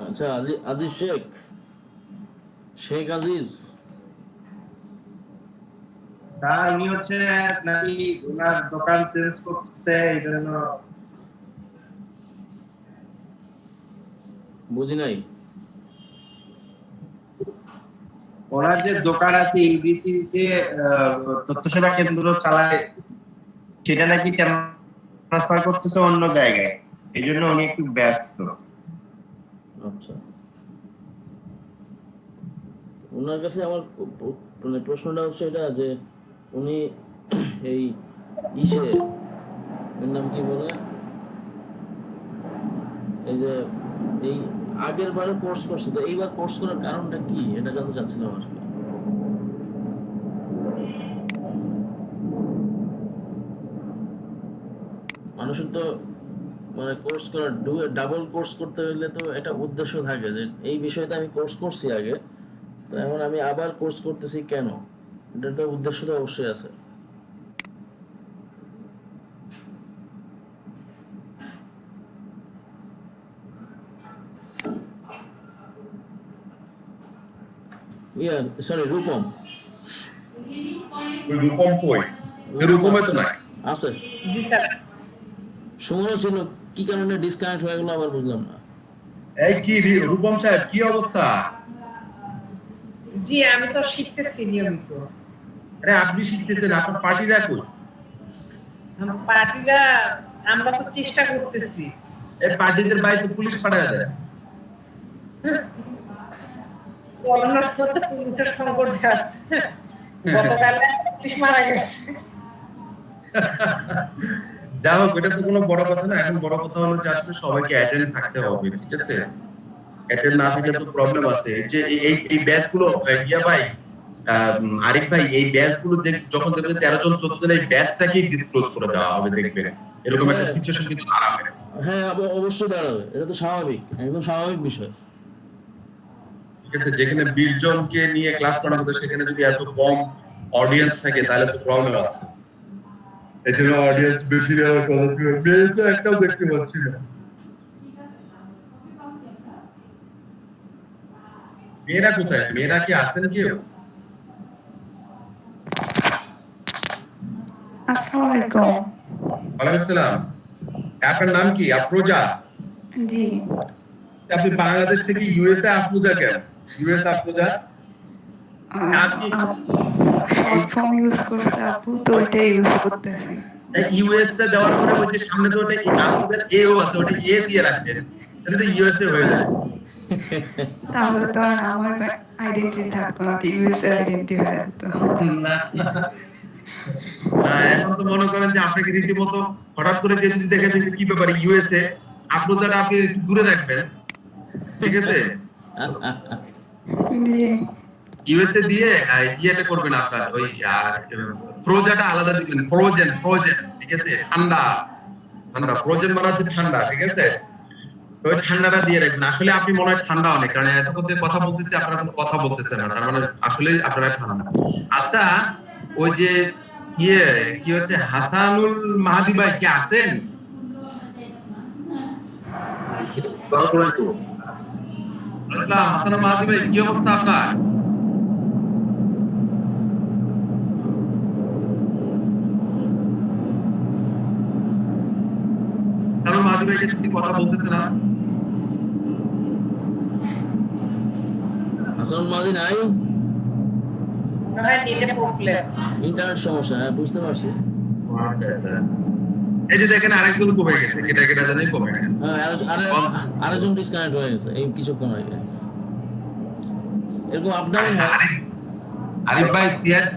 আচ্ছা, আজিজ শেখ, শেখ আজিজ। স্যার উনি হচ্ছে নাকি ওনার দোকান চেঞ্জ করতেছে এই জন্য। বুঝি নাই। ওনার যে দোকান আছে ইউবিসি যে তথ্য সেবা কেন্দ্র চালায় সেটা নাকি ট্রান্সফার করতেছে অন্য জায়গায়, এই জন্য উনি একটু ব্যস্ত। আচ্ছা, ওনার কাছে আমার মানে প্রশ্নটা হচ্ছে এটা যে উনি এই ইসে এর নাম কি বলে, এই যে এই আগের বারে কোর্স করছে, তো এইবার কোর্স করার কারণটা কি এটা জানতে চাচ্ছিলাম আর কি। মানুষের তো মানে কোর্স করার ডাবল কোর্স করতে হলে তো একটা উদ্দেশ্য থাকে যে এই বিষয়টা আমি কোর্স করছি আগে, তো এখন আমি আবার কোর্স করতেছি কেন, এটা তো উদ্দেশ্য তো অবশ্যই আছে। Yeah sorry, Rupam. ওই রূপম কই? রূপমে তো নাই। আছে, জি স্যার। সুমনও ছিল, কি কারণে ডিসকানেক্ট হয়ে গেল আবার বুঝলাম না। এই কি রূপম সাহেব, কি অবস্থা? জি আমি তো শিখতেছি নিয়মিত। আরে আপনি শিখতেছেন, আপনার পার্টিরা কই? পার্টিরা আমরা তো চেষ্টা করতেছি। এই পার্টিদের বাড়িতে পুলিশ পাঠায় দেয়। করোনার মধ্যে পুলিশের সংকট আছে, গতকাল পুলিশ মারা গেছে। যাই হোক, এটা তো কোনো বড় কথা না। এখন বড় কথা হলো যে আসলে সবাইকে অ্যাটেন্ড থাকতে হবে, ঠিক আছে? অ্যাটেন্ড না থাকলে তো প্রবলেম আছে। যে এই এই ব্যাচগুলো ইয়া ভাই, আরিফ ভাই, এই ব্যাচগুলো যখন দেখবেন 13 জন 14 জন, এই ব্যাচটাকে ডিসক্লোজ করে দেওয়া হবে, দেখবেন এরকম একটা সিচুয়েশন কিন্তু দাঁড়াবে। হ্যাঁ, অবশ্যই দাঁড়াবে, এটা তো স্বাভাবিক, একদম স্বাভাবিক বিষয়। ঠিক আছে, যেখানে 20 জনকে নিয়ে ক্লাস করানো হতো সেখানে যদি এত কম অডিয়েন্স থাকে তাহলে তো প্রবলেম আছে। এই জন্য অডিয়েন্স বেশি নেওয়ার কথা ছিল। মেয়ে তো একটাও দেখতে পাচ্ছি না। মেয়েরা কোথায়? মেয়েরা কি আছেন কেউ? আসসালামু আলাইকুম। ওয়ালাইকুম আসসালাম। আপনার নাম কি? আফরোজা? জি। আপনি বাংলাদেশ থেকে ইউএসএ আফরোজা কেন? ইউএস আফরোজা? আপনি শর্ট ফর্ম ইউজ করতে আপু, তো ওইটাই ইউজ করতেছি। ইউএস টা দেওয়ার পরে ওই যে সামনে তো ওটা আপনাদের এও আছে, ওটা এ দিয়ে রাখবেন, তাহলে তো ইউএসএ হয়ে যায়। তাহলে তো আর আমার আইডেন্টিটি থাকতো না, ইউএস আইডেন্টিটি হয়ে যেত। না এখন তো মনে করেন যে আপনাকে রীতিমতো হঠাৎ করে যে যদি দেখে যে কি ব্যাপারে ইউএসএ, আফরোজাটা আপনি একটু দূরে রাখবেন, ঠিক আছে? জি। ইউএসএ দিয়ে ইয়েটা করবেন, আপনার ওই ফ্রোজাটা আলাদা দিবেন। ফ্রোজেন, ফ্রোজেন, ঠিক আছে? ঠান্ডা, ঠান্ডা। ফ্রোজেন মানে হচ্ছে ঠান্ডা, ঠিক আছে? তো ওই ঠান্ডাটা দিয়ে রাখবেন। আসলে আপনি মনে হয় ঠান্ডা অনেক, কারণ এতক্ষণ যে কথা বলতেছি আপনারা কোনো কথা বলতেছেন না, তার মানে আসলে আপনারা ঠান্ডা। আচ্ছা, ওই যে ইয়ে কি হচ্ছে, হাসানুল মাহাদি ভাই কি আছেন? আসসালাম, হাসানুল মাহাদি ভাই, কি অবস্থা আপনার? হাসানুল মাহাদি ভাই কি কথা বলতেছে না? হাসান মাদি নাই, মনে হয় নেটে প্রবলেম। ইন্টারনেট সমস্যা, হ্যাঁ বুঝতে পারছি। আচ্ছা, আচ্ছা। এই যে দেখেন আরেকজন কমে গেছে, কেটা কেটা জানি কমে গেছে। হ্যাঁ, আরেকজন ডিসকানেক্ট হয়ে গেছে এই কিছুক্ষণ আগে, এরকম আপ ডাউন হয়। আরিফ ভাই,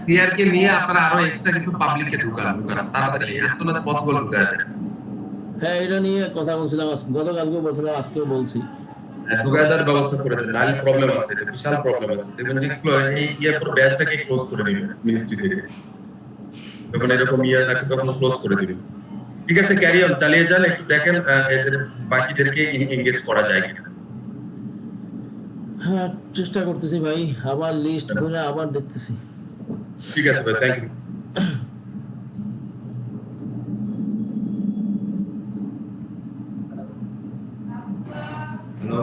সিআর কে নিয়ে আপনারা আরো এক্সট্রা কিছু পাবলিকে ঢুকান, তাড়াতাড়ি as soon as possible ঢুকায় দেন। হ্যাঁ, এটা নিয়ে কথা বলছিলাম, গতকালকেও বলছিলাম, আজকেও বলছি। ঢুকায় দেওয়ার ব্যবস্থা করে দেন, নাহলে প্রবলেম আছে, এটা বিশাল প্রবলেম আছে। দেখবেন যে এই ইয়ার পর ব্যাচটাকে ক্লোজ করে দিবেন মিনিস্ট্রি থেকে, যখন এরকম ইয়ে থাকে তখন ক্লোজ করে দিবেন। ঠিক আছে, ক্যারি অন, চালিয়ে যান। একটু দেখেন এদের বাকিদেরকে এনগেজ করা যায় কিনা। হ্যাঁ, চেষ্টা করতেছি ভাই, আবার লিস্ট ধরে আবার দেখতেছি। ঠিক আছে ভাই, থ্যাংক ইউ। হ্যালো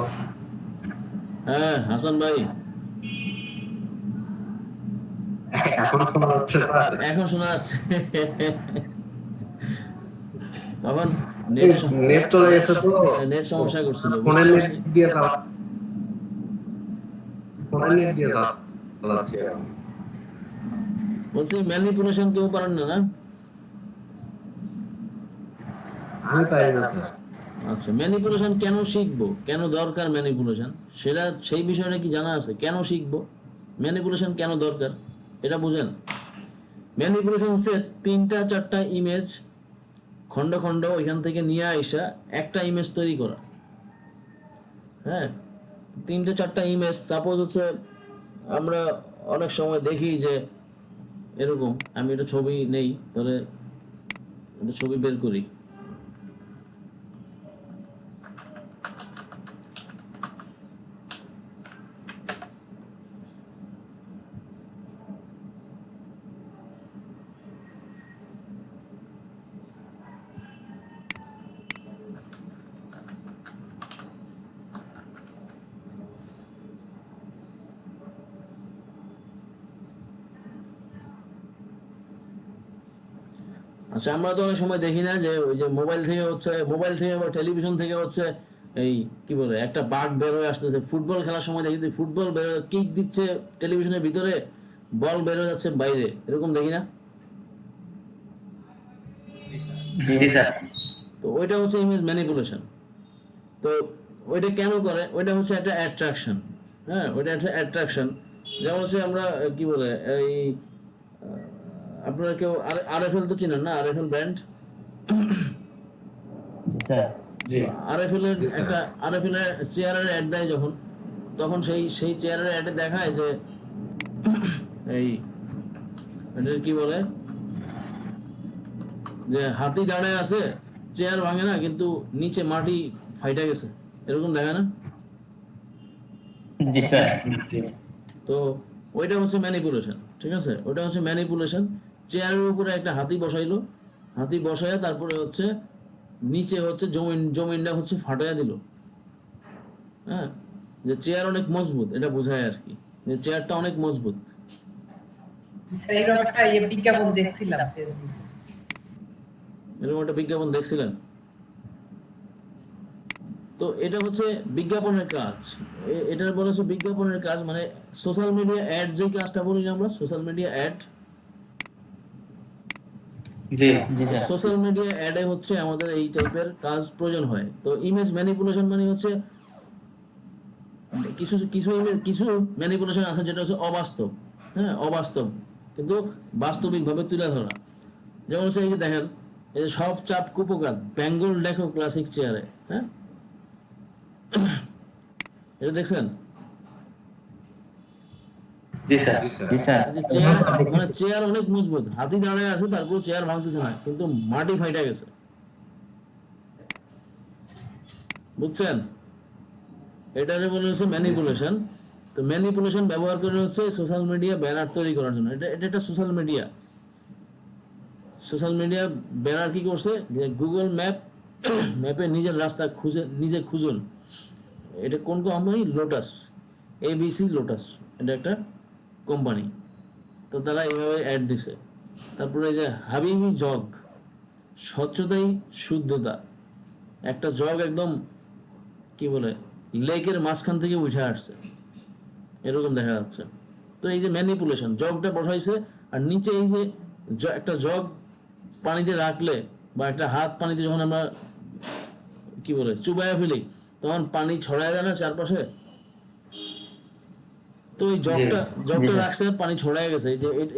হ্যাঁ হাসান ভাই, এখন শোনা যাচ্ছে স্যার? এখন শোনা যাচ্ছে। তখন এই নেট নেট চলে গেছে তো, নেট সমস্যা করছিল, বুঝতে ফোনের নেট পারছি। দিয়ে ফোনের নেট দিয়ে চালাচ্ছি এখন। বলছি ম্যানিপুলেশন কেউ পারেন না, না? আমি পারি না স্যার। আচ্ছা, ম্যানিপুলেশন কেন শিখবো, কেন দরকার ম্যানিপুলেশন, সেটা সেই বিষয়টা কি জানা আছে? কেন শিখবো ম্যানিপুলেশন, কেন দরকার, এটা বুঝেন। ম্যানিপুলেশন হচ্ছে 3-4টা ইমেজ খন্ড খন্ড ওইখান থেকে নিয়ে আইসা একটা ইমেজ তৈরি করা। হ্যাঁ, 3-4টা ইমেজ, সাপোজ হচ্ছে আমরা অনেক সময় দেখি যে এরকম, আমি একটা ছবি নেই, তাহলে একটা ছবি বের করি। আচ্ছা, আমরা তো অনেক সময় দেখি না যে ওই যে মোবাইল থেকে হচ্ছে, মোবাইল থেকে বা টেলিভিশন থেকে হচ্ছে এই কি বলে একটা বাঘ বের হয়ে আসতেছে, ফুটবল খেলার সময় দেখি যে ফুটবল বের হয়ে কিক দিচ্ছে টেলিভিশনের ভিতরে, বল বের হয়ে যাচ্ছে বাইরে, এরকম দেখি না? জি স্যার। তো ওইটা হচ্ছে ইমেজ ম্যানিপুলেশন। তো ওইটা কেন করে? ওইটা হচ্ছে একটা অ্যাট্রাকশন। হ্যাঁ, ওইটা একটা অ্যাট্রাকশন। যেমন হচ্ছে আমরা কি বলে এই আপনারা কেউ আরএফএল তো চিনেন না? আরএফএল ব্র্যান্ড, জি আরএফএল এর জি স্যার। একটা আরএফএল এর চেয়ারের অ্যাড দেয় যখন, তখন সেই চেয়ারের অ্যাডে দেখায় যে এই এটা কি বলে যে হাতি দাঁড়ায় আছে, চেয়ার ভাঙে না, কিন্তু নিচে মাটি ফাইটা গেছে, এরকম দেখায় না? জি স্যার। তো ওইটা হচ্ছে ম্যানিপুলেশন, ঠিক আছে? ওটা হচ্ছে ম্যানিপুলেশন। চেয়ারের উপরে একটা হাতি বসাইলো, হাতি বসায় তারপরে হচ্ছে নিচে হচ্ছে জমিনটা হচ্ছে ফাটাইয়া দিল। হ্যাঁ, যে চেয়ার অনেক মজবুত, এটা বোঝায় আর কি, যে চেয়ারটা অনেক মজবুত। স্যার এরকম একটা বিজ্ঞাপন দেখছিলাম ফেসবুকে। এরকম একটা বিজ্ঞাপন দেখছিলেন? তো এটা হচ্ছে বিজ্ঞাপনের কাজ, এটার বলা হচ্ছে বিজ্ঞাপনের কাজ, মানে সোশ্যাল মিডিয়া অ্যাড, যে কাজটা বলি না আমরা সোশ্যাল মিডিয়া অ্যাড, জি জি স্যার। সোশ্যাল মিডিয়া অ্যাডে হচ্ছে আমাদের এই টাইপের কাজ প্রয়োজন হয়। তো ইমেজ ম্যানিপুলেশন মানে হচ্ছে কিছু কিছু ইমেজ, কিছু ম্যানিপুলেশন আছে যেটা হচ্ছে অবাস্তব। হ্যাঁ, অবাস্তব কিন্তু বাস্তবিকভাবে তুলে ধরা। যেমন হচ্ছে এই যে দেখেন, এই যে সব চাপ কুপোকাত বেঙ্গল দেখো ক্লাসিক চেয়ারে, হ্যাঁ এটা দেখছেন? জি স্যার। জি স্যার। যে চেয়ার, মানে চেয়ার অনেক মজবুত, হাতি দাঁড়ায় আছে, তারপর চেয়ার ভাঙতেছে না, কিন্তু মাটি ফাইটা গেছে, বুঝছেন? এটারে বলে হচ্ছে ম্যানিপুলেশন। তো ম্যানিপুলেশন ব্যবহার করে হচ্ছে সোশ্যাল মিডিয়া ব্যানার তৈরি করার জন্য। এটা এটা একটা social media, social media banner কি করছে, যে গুগল ম্যাপে নিজের রাস্তা নিজে খুঁজুন। এটা কোন কোম্পানি? লোটাস, ABC লোটাস, এটা একটা কোম্পানি। তো তারা এইভাবে অ্যাড দিছে। তারপরে এই যে হাবিবি জগ, স্বচ্ছতাই শুদ্ধতা, একটা জগ একদম কি বলে লেকের মাঝখান থেকে উঠে আসছে, এরকম দেখা যাচ্ছে। তো এই যে ম্যানিপুলেশন, জগটা বসাইছে আর নিচে এই যে একটা জগ পানিতে রাখলে বা একটা হাত পানিতে যখন আমরা কি বলে চুবাইয়া ফেলি, তখন পানি ছড়ায় যায় না চারপাশে? তো এই জগটা রাখছে, পানি ছড়ায় গেছে,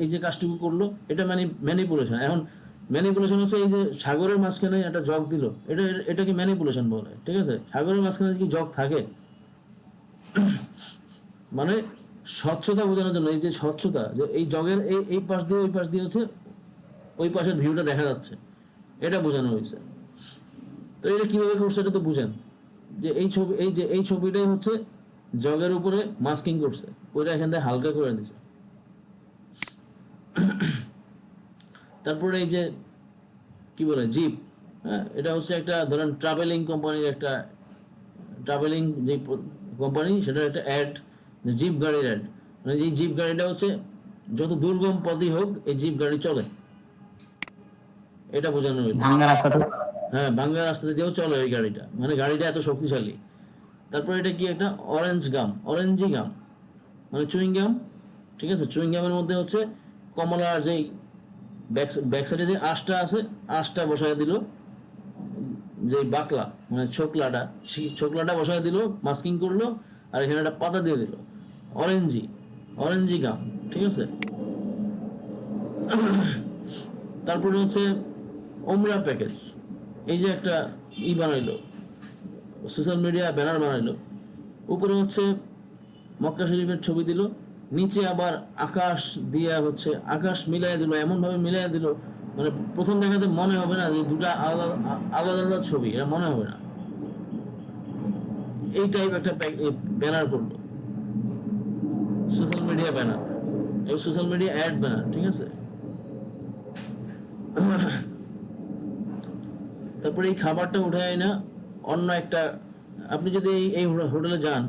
এই যে কাজটুকু করলো, এটা ম্যানিপুলেশন। এখন ম্যানিপুলেশন হচ্ছে এই যে সাগরের মাঝখানে একটা জগ দিল, এটাকে ম্যানিপুলেশন বলে, ঠিক আছে? সাগরের মাঝখানে কি জগ থাকে? মানে স্বচ্ছতা বোঝানোর জন্য, এই যে স্বচ্ছতা, যে এই জগের এই পাশ দিয়ে ওই পাশ দিয়ে হচ্ছে ওই পাশের ভিউটা দেখা যাচ্ছে, এটা বোঝানো হয়েছে। তো এটা কিভাবে করছে এটা তো বুঝেন, যে এই ছবিটাই হচ্ছে জগের উপরে মাস্কিং করছে, ওইটা এখান থেকে হালকা করে দিছে। তারপরে এই যে কি বলে জিপ, হ্যাঁ, এটা হচ্ছে একটা ধরেন ট্রাভেলিং কোম্পানির, একটা ট্রাভেলিং যে কোম্পানি, সেটার একটা অ্যাড যে জিপ গাড়ির অ্যাড, মানে এই জিপ গাড়িটা হচ্ছে যত দুর্গম পথই হোক এই জিপ গাড়ি চলে, এটা বোঝানো হইল। ভাঙ্গা রাস্তাটা হ্যাঁ, ভাঙ্গা রাস্তা দিয়েও চলে এই গাড়িটা, মানে গাড়িটা এত শক্তিশালী। তারপর এটা কি একটা অরেঞ্জি গাম মানে চুইং গাম, ঠিক আছে। চুইং গামের মধ্যে হচ্ছে কমলার যেই ব্যাক সাইডে যে আঁশটা আছে, আঁশটা বসায় দিল, যে বাকলা মানে ছোকলাটা বসায় দিল, মাস্কিং করলো, আর এখানে একটা পাতা দিয়ে দিল, অরেঞ্জি গাম, ঠিক আছে। তারপরে হচ্ছে ওমরা প্যাকেজ, এই যে একটা বানাইলো, সোশ্যাল মিডিয়া ব্যানার বানাইলো, উপরে হচ্ছে মক্কা শরীফের ছবি দিল, নিচে আবার আকাশ দিয়া হচ্ছে আকাশ মিলাই দিল, এমন ভাবে মিলাই দিল মানে প্রথম দেখাতে মনে হবে না যে দুটা আলাদা আলাদা ছবি, এটা মনে হবে না। এই টাইপ একটা ব্যানার করলো, সোশ্যাল মিডিয়া ব্যানার, এই সোশ্যাল মিডিয়া অ্যাড ব্যানার, ঠিক আছে। তারপরে এই খাবারটা উঠায় না অন্য একটা, আপনি যদি এই হোটেলে যান,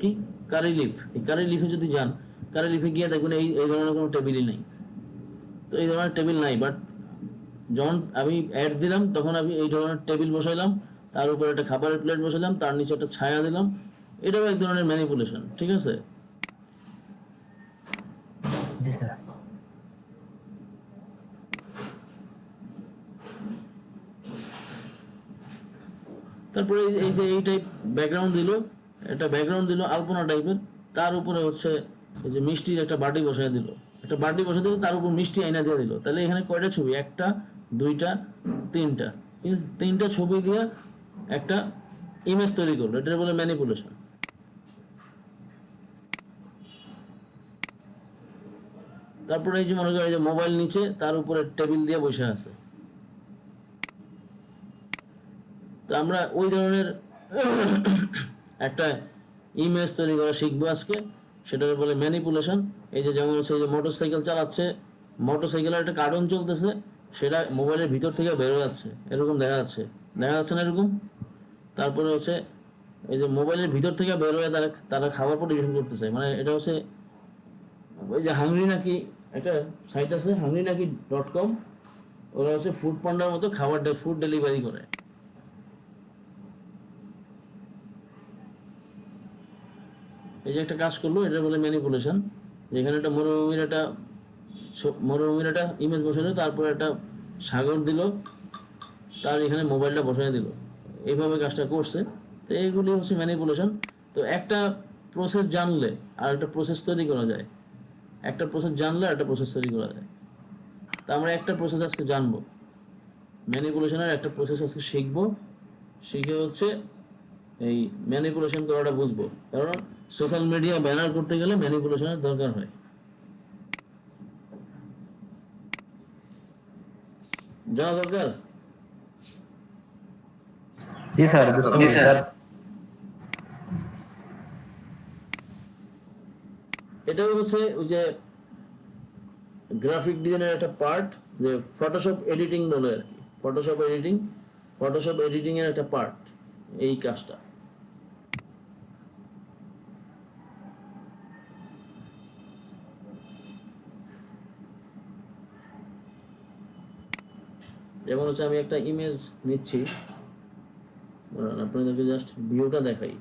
কি কারি লিফ, এই কারি লিফে যদি যান, কারি লিফে গিয়ে দেখবেন এই ধরনের কোনো টেবিলই নেই। তো এই ধরনের টেবিল নাই, বাট যখন আমি অ্যাড দিলাম তখন আমি এই ধরনের টেবিল বসাইলাম, তার উপরে একটা খাবারের প্লেট বসাইলাম, তার নিচে একটা ছায়া দিলাম, এটাও এক ধরনের ম্যানিপুলেশন, ঠিক আছে। জি স্যার। তারপরে এই যে এই টাইপ ব্যাকগ্রাউন্ড দিল, একটা ব্যাকগ্রাউন্ড দিল আলপনা টাইপের, তার উপরে হচ্ছে এই যে মিষ্টির একটা বাটি বসায় দিল, তার উপর মিষ্টি আইনা দিয়ে দিল। তাহলে এখানে কয়টা ছবি, একটা, দুইটা, তিনটা, তিনটা ছবি দিয়ে একটা ইমেজ তৈরি করলো, এটা বলে ম্যানিপুলেশন। তারপরে এই যে মনে করেন এই যে মোবাইল নিচে, তার উপরে টেবিল দিয়ে বসে আছে। তো আমরা ওই ধরনের একটা ইমেজ তৈরি করা শিখবো আজকে, সেটা বলে ম্যানিপুলেশন। এই যে যেমন হচ্ছে এই যে মোটরসাইকেল চালাচ্ছে, মোটরসাইকেলের একটা কার্টুন চলতেছে, সেটা মোবাইলের ভিতর থেকে বেরো যাচ্ছে, এরকম দেখা যাচ্ছে না এরকম। তারপরে হচ্ছে এই যে মোবাইলের ভিতর থেকে বের হয়ে তারা খাবার পরিবেশন করতেছে, মানে এটা হচ্ছে ওই যে হাংরি নাকি একটা সাইট আছে, hungry.com, ওরা হচ্ছে ফুড পান্ডার মতো ফুড ডেলিভারি করে। এই যে একটা কাজ করলো, এটা বলে ম্যানিপুলেশন। যেখানে একটা মরুভূমির একটা ইমেজ বসালো, তারপরে একটা সাগর দিল, তার এখানে মোবাইলটা বসায় দিল, এইভাবে কাজটা করছে। তো এইগুলি হচ্ছে ম্যানিপুলেশন। তো একটা প্রসেস জানলে আর একটা প্রসেস তৈরি করা যায়, তা আমরা একটা প্রসেস আজকে জানবো, ম্যানিপুলেশনের একটা প্রসেস আজকে শিখবো, শিখে হচ্ছে এই ম্যানিপুলেশন করাটা বুঝবো। কারণ সোশ্যাল মিডিয়া ব্যানার করতে গেলে ম্যানিপুলেশনের দরকার হয়, জানা দরকার। জি স্যার, বুঝতে পারছি স্যার। এটাও হচ্ছে ওই যে গ্রাফিক ডিজাইনের একটা পার্ট, যে ফটোশপ এডিটিং বলে আর কি, ফটোশপ এডিটিং এর একটা পার্ট এই কাজটা। যেমন হচ্ছে আমি একটা ইমেজ নিচ্ছি, আপনাদেরকে জাস্ট ভিউটা দেখাই।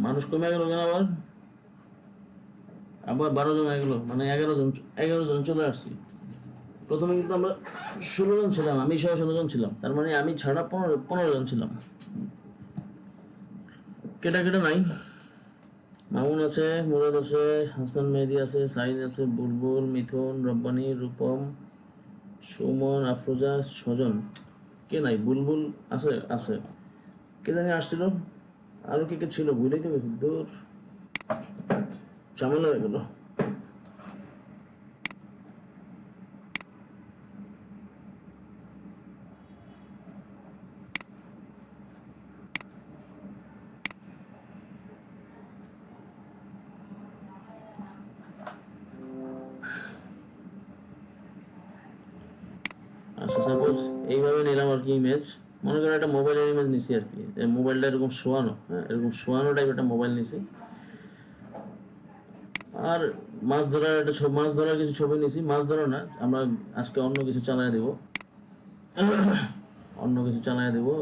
মানুষ কমে গেল কেন আবার? 12 জন হয়ে গেল, মানে 11 জন চলে আসছি। প্রথমে কিন্তু আমরা 16 জন ছিলাম, আমি সহ 16 জন ছিলাম, তার মানে আমি ছাড়া 15 জন ছিলাম। কেটা নাই, মামুন আছে, মুরাদ আছে, হাসান মেহেদি আছে, সাইদ আছে, বুলবুল, মিথুন, রব্বানি, রূপম, সুমন, আফরোজা, স্বজন। কে নাই? বুলবুল আছে, আছে। কে জানি আসছিল, আরো কে কে ছিল ভুলেই তো গেছি, দূর ঝামেলা হয়ে গেল। আচ্ছা, সাপোজ এইভাবে নিলাম আর কি ইমেজ। মনে করেন একটা মোবাইলের ইমেজ নিছি আর কি, মোবাইলটা এরকম শোয়ানো, হ্যাঁ এরকম শোয়ানো টাইপ একটা মোবাইল নিছি। আর মাছ ধরার একটা মাছ ধরার কিছু ছবি নিছি, মাছ ধরা না, আমরা আজকে অন্য কিছু চালায় দেব, অন্য কিছু চালায় দেবো।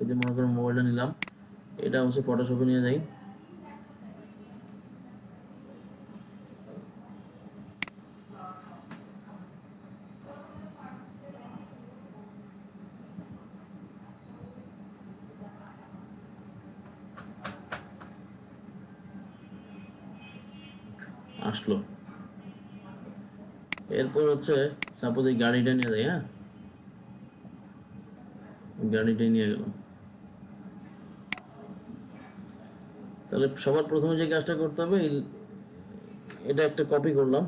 এই যে মনে করেন মোবাইলটা নিলাম, এটা হচ্ছে ফটোশপে নিয়ে যাই। আসলো। এরপর হচ্ছে সাপোজ এই গাড়িটা নিয়ে যাই, হ্যাঁ গাড়িটা নিয়ে গেলাম। তাহলে সবার প্রথমে যে কাজটা করতে হবে, এটা একটা কপি করলাম,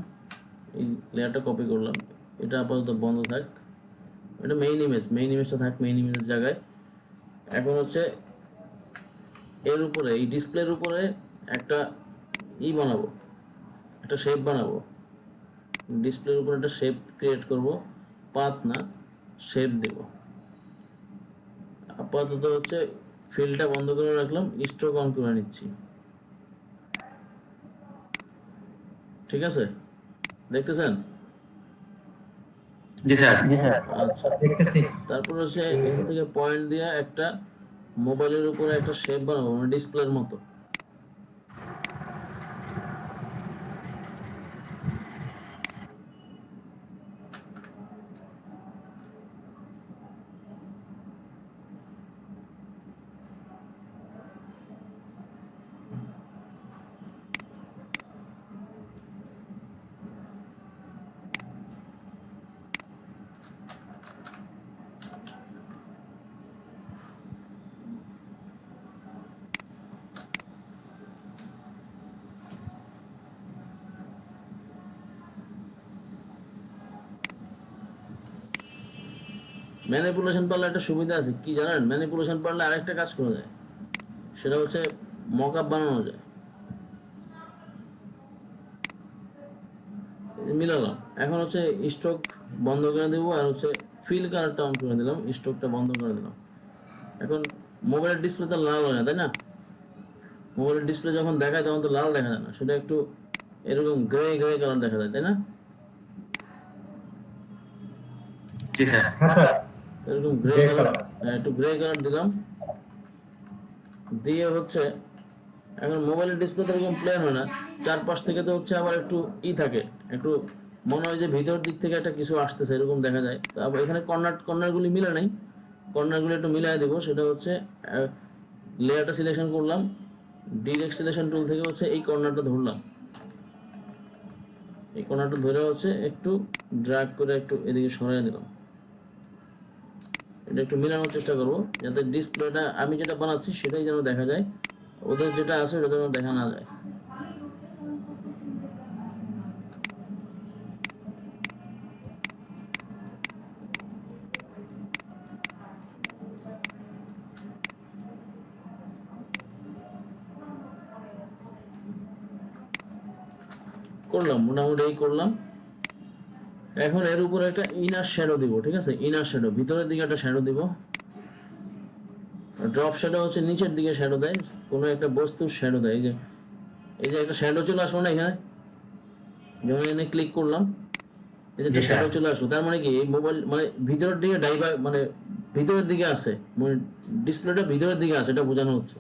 এই লেয়ারটা কপি করলাম, এটা আপাতত বন্ধ থাক, এটা মেইন ইমেজ, মেইন ইমেজটা থাক মেইন ইমেজের জায়গায়। এখন হচ্ছে এর উপরে, এই ডিসপ্লের উপরে একটা বানাবো, একটা শেপ বানাবো, ডিসপ্লের উপরে একটা শেপ ক্রিয়েট করব, পাথ না শেপ দেব। আপাতত হচ্ছে ফিল্ডটা বন্ধ করে রাখলাম, স্ট্রোক অন করে নিচ্ছি, ঠিক আছে? দেখতেছেন? জি স্যার। জি স্যার। আচ্ছা, দেখতেছি। তারপর হচ্ছে এখান থেকে পয়েন্ট দিয়ে একটা মোবাইলের উপরে একটা শেপ বানাবো, মানে ডিসপ্লের মতো। ম্যানিপুলেশন পারলে একটা সুবিধা আছে কি জানেন? ম্যানিপুলেশন পারলে আরেকটা কাজ করা যায়, সেটা হচ্ছে মক আপ বানানো যায়। মিলালাম, এখন হচ্ছে স্ট্রোক বন্ধ করে দেবো, আর হচ্ছে ফিল কালারটা অন করে দিলাম, স্ট্রোকটা বন্ধ করে দিলাম। এখন মোবাইলের ডিসপ্লে তো লাল হয় না, তাই না? মোবাইলের ডিসপ্লে যখন দেখায় তখন তো লাল দেখা যায় না, সেটা একটু এরকম গ্রে গ্রে কালার দেখা যায়, তাই না? জি স্যার। হ্যাঁ স্যার। এরকম গ্রে কালার, একটু গ্রে কালার দিলাম, দিয়ে হচ্ছে এখন মোবাইলের ডিসপ্লে তো এরকম প্লেন হয় না, চারপাশ থেকে তো হচ্ছে আবার একটু থাকে, একটু মনে হয় যে ভিতর দিক থেকে একটা কিছু আসতেছে এরকম দেখা যায়। তো আবার এখানে কর্নারগুলি মিলে নাই, কর্নারগুলি একটু মিলাই দেবো। সেটা হচ্ছে লেয়ারটা সিলেকশন করলাম, ডিরেক্ট সিলেকশন টুল থেকে হচ্ছে এই কর্নারটা ধরলাম, এই কর্নারটা ধরে হচ্ছে একটু ড্র্যাগ করে একটু এদিকে সরিয়ে দিলাম। এটা একটু মিলানোর চেষ্টা করবো, যাতে ডিসপ্লেটা আমি যেটা বানাচ্ছি সেটাই যেন দেখা যায়, ওদের যেটা আছে ওটা যেন দেখা না যায়। করলাম, মোটামুটি এই করলাম। এখন এর উপরে একটা ইনার শ্যাডো দিব, ঠিক আছে? ইনার শ্যাডো, ভিতরের দিকে একটা শ্যাডো দিব। ড্রপ শ্যাডো হচ্ছে নিচের দিকে শ্যাডো দেয়, কোনো একটা বস্তুর শ্যাডো দেয়। এই যে একটা শ্যাডো চলে আসলো না এখানে, যখন এখানে ক্লিক করলাম এই যে একটা শ্যাডো চলে আসলো, তার মানে কি এই মোবাইল মানে ভিতরের দিকে মানে ভিতরের দিকে আছে, মানে ডিসপ্লেটা ভিতরের দিকে আছে, এটা বোঝানো হচ্ছে।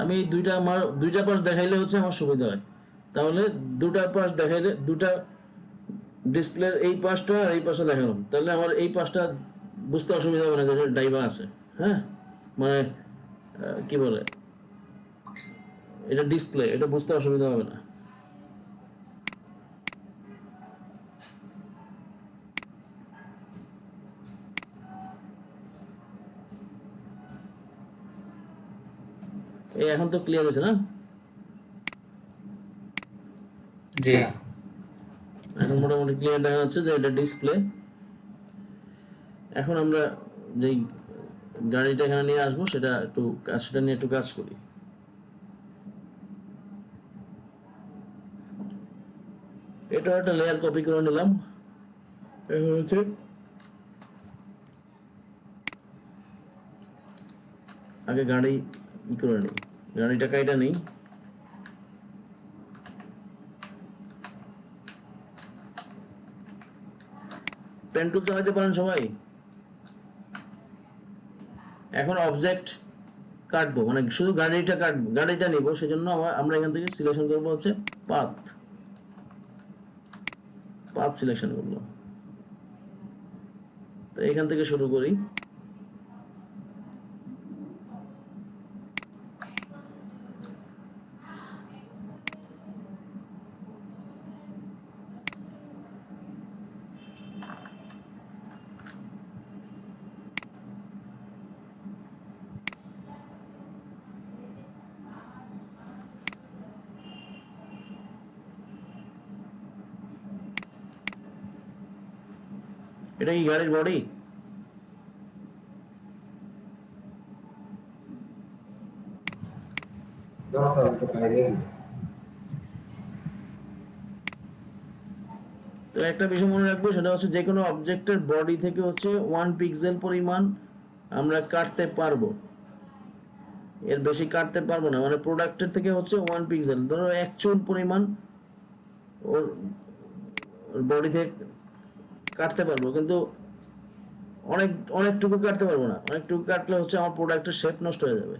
আমি দুইটা পাশ দেখাইলে হচ্ছে আমার সুবিধা হয়। তাহলে দুটা পাশ দেখাইলে দুটা ডিসপ্লের এই পাশটা আর এই পাশটা দেখালাম, তাহলে আমার এই পাশটা বুঝতে অসুবিধা হবে না যে ডাইবা আছে। হ্যাঁ, মানে কি বলে, এটা ডিসপ্লে, এটা বুঝতে অসুবিধা হবে না। এই এখন তো ক্লিয়ার হয়েছে না? জি এখন মোটামুটি ক্লিয়ার দেখা যাচ্ছে যে এটা ডিসপ্লে। এখন আমরা যেই গাড়িটা এখানে নিয়ে আসবো সেটা নিয়ে একটু কাজ করি। এটা একটা লেয়ার কপি করে নিলাম। এখন হচ্ছে আগে গাড়ি করে নিই, গাড়িটা কাইটা নেই। পেন টুল চালাতে পারেন সবাই? এখন অবজেক্ট কাটবো, মানে শুধু গাড়িটা নিব, সেজন্য আমরা এখান থেকে সিলেকশন করবো হচ্ছে পাথ সিলেকশন করবো। তো এখান থেকে শুরু করি। এটা কি গাড়ির বডি? না স্যার তো পাইনি। তো একটা বিষয় মনে রাখবো, সেটা হচ্ছে যে কোনো অবজেক্টের বডি থেকে হচ্ছে 1 পিক্সেল পরিমাণ আমরা কাটতে পারবো, এর বেশি কাটতে পারবো না। মানে প্রোডাক্টের থেকে হচ্ছে 1 পিক্সেল, ধরো 1 চুল পরিমাণ ওর বডি থেকে কাটতে পারবো, কিন্তু অনেকটুকু কাটতে পারবো না। অনেকটুকু কাটলে হচ্ছে আমার প্রোডাক্টের শেপ নষ্ট হয়ে যাবে।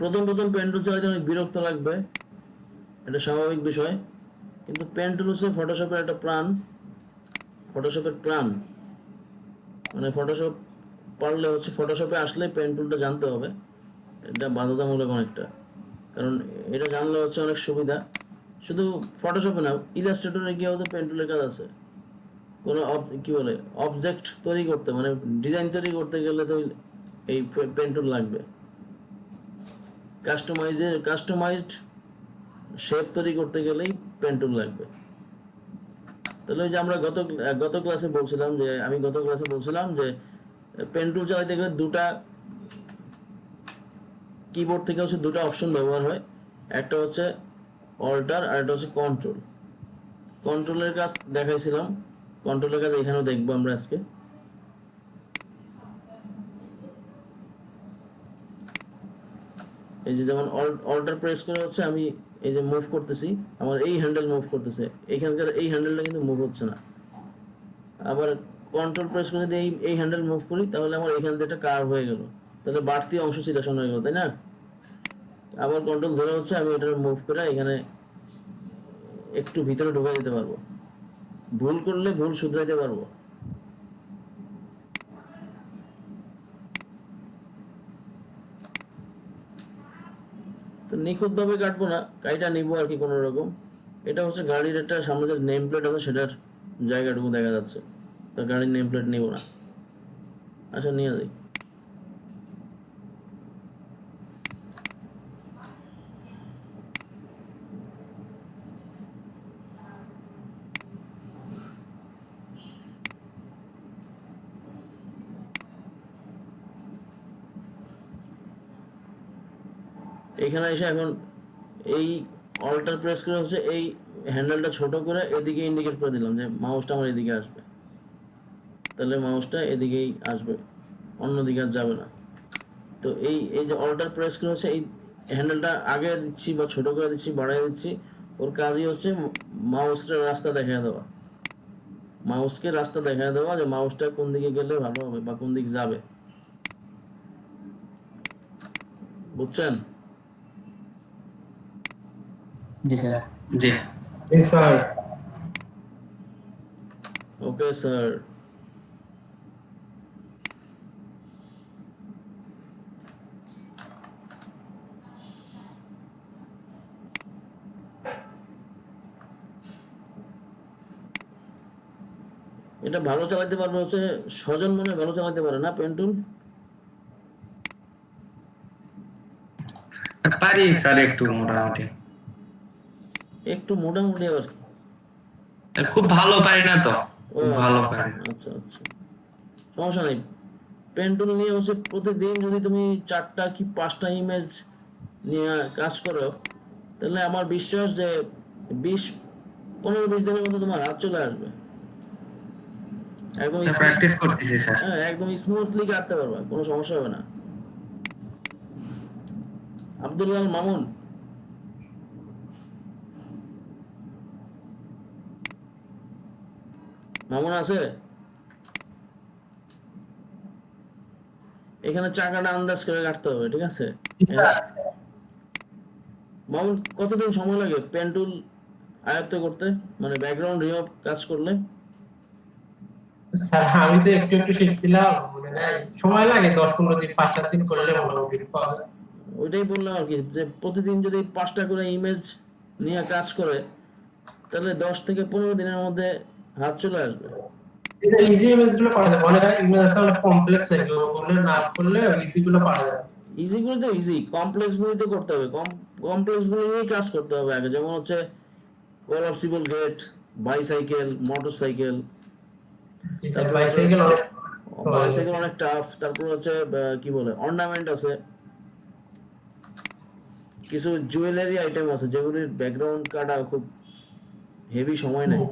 প্রথম পেন টুল চালাতে অনেক বিরক্ত লাগবে, এটা স্বাভাবিক বিষয়। কিন্তু পেন টুল হচ্ছে ফটোশপের একটা প্রাণ, ফটোশপের প্রাণ। মানে ফটোশপ পারলে হচ্ছে, ফটোশপে আসলে পেন টুলটা জানতে হবে, এটা বাধ্যতামূলক অনেকটা। কারণ এটা জানলে হচ্ছে অনেক সুবিধা। শুধু ফটোশপে না, ইলাস্ট্রেটরে গিয়েও তো পেন টুলের কাজ আছে। কোনো কি বলে, অবজেক্ট তৈরি করতে, মানে ডিজাইন তৈরি করতে গেলে তো এই পেন টুল লাগবে। কাস্টমাইজড শেপ তৈরি করতে গেলেই পেন টুল লাগবে। তাহলে ওই যে আমরা গত ক্লাসে বলছিলাম যে পেন টুল চালাতে গেলে দুটা কিবোর্ড থেকে হচ্ছে দুটা অপশন ব্যবহার হয়, একটা হচ্ছে অল্টার আর একটা হচ্ছে কন্ট্রোল। কন্ট্রোলের কাজ দেখাইছিলাম, কন্ট্রোলের কাজ এখানেও দেখবো আমরা আজকে। এই যে যেমন অল্টার প্রেস করে হচ্ছে আমি এই যে মুভ করতেছি, আমার এই হ্যান্ডেল মুভ করতেছে, এখানকার এই হ্যান্ডেলটা কিন্তু মুভ হচ্ছে না। আবার কন্ট্রোল প্রেস করে যদি এই হ্যান্ডেল মুভ করি, তাহলে আমার এখান থেকে একটা কার্ভ হয়ে গেল, তাহলে বাড়তি অংশ সিলেকশন হয়ে গেল, তাই না? আবার কন্ট্রোল ধরে হচ্ছে আমি এটা মুভ করে এখানে একটু ভিতরে ঢুকাই দিতে পারবো, ভুল করলে ভুল শুধরাইতে পারবো। তো নিখুঁত ভাবে কাটবো না, কাইটা নিবো আর কি কোনো রকম। এটা হচ্ছে গাড়ির একটা সামনে যে নেম প্লেট আছে সেটার জায়গাটুকু দেখা যাচ্ছে, তো গাড়ির নেম প্লেট নিব না। আচ্ছা, নিয়ে যাই। এখানে এসে এখন এই অল্টার প্রেস করে হচ্ছে এই হ্যান্ডেলটা ছোট করে এদিকে ইন্ডিকেট করে দিলাম যে মাউসটা আমার এদিকে আসবে, তাহলে মাউসটা এদিকেই আসবে, অন্যদিকে আর যাবে না। তো এই এই যে অল্টার প্রেস করে হচ্ছে এই হ্যান্ডেলটা আগে দিচ্ছি বা ছোট করে দিচ্ছি, বাড়াই দিচ্ছি, ওর কাজই হচ্ছে মাউসটার রাস্তা দেখায় দেওয়া, মাউসকে রাস্তা দেখায় দেওয়া যে মাউসটা কোন দিকে গেলে ভালো হবে বা কোন দিক যাবে। বুঝছেন? জি স্যার। জি জি স্যার। Okay sir. এটা ভালো চালাতে পারবে হচ্ছে স্বজন মনে ভালো চালাতে পারে না পেন্টুল? পারি স্যার একটু মোটামুটি, একটু মোটামুটি আবার কি? খুব ভালো পারি না তো, ও খুব ভালো পারি না। আচ্ছা আচ্ছা, সমস্যা নেই। পেন্টুল নিয়ে হচ্ছে প্রতিদিন যদি তুমি 4টা কি 5টা ইমেজ নিয়ে কাজ করো, তাহলে আমার বিশ্বাস যে 15-20 দিনের মধ্যে তোমার হাত চলে আসবে, একদম প্র্যাকটিস করতেছি স্যার। হ্যাঁ একদম স্মুথলি কাটতে পারবা, কোনো সমস্যা হবে না। আব্দুল্লাহ মামুন, মামুন আছে? এখানে চাকাটা আন্দাজ করে কাটতে হবে, ঠিক আছে? মামুন কতদিন সময় লাগে পেন্টুল আয়ত্ত করতে, মানে ব্যাকগ্রাউন্ড রিমুভ কাজ করলে? স্যার আমি তো একটু একটু শিখছিলাম, মনে নাই, সময় লাগে 10-15 দিন, 5-7 দিন করলে মোটামুটি পাওয়া যায়। ওইটাই বললাম আর কি, যে প্রতিদিন যদি 5টা করে ইমেজ নিয়ে কাজ করে, তাহলে 10 থেকে 15 দিনের মধ্যে হাত চলে আসবে। এটা ইজি ইমেজ গুলো পাওয়া যায়, অনেক ইমেজ আছে অনেক কমপ্লেক্স এগুলো করলে না করলে ইজি গুলো পাওয়া যায়। ইজি গুলো তো ইজি, কমপ্লেক্স গুলো করতে হবে, কমপ্লেক্স গুলো নিয়ে কাজ করতে হবে আগে, যেমন হচ্ছে collapsible gate, bicycle, motorcycle. Bicycle অনেক বাইসাইকেল অনেক টাফ। তারপর হচ্ছে কি বলে অর্নামেন্ট আছে, কিছু জুয়েলারি আইটেম আছে যেগুলির ব্যাকগ্রাউন্ড কাটা খুব হেভি সময় নেয়।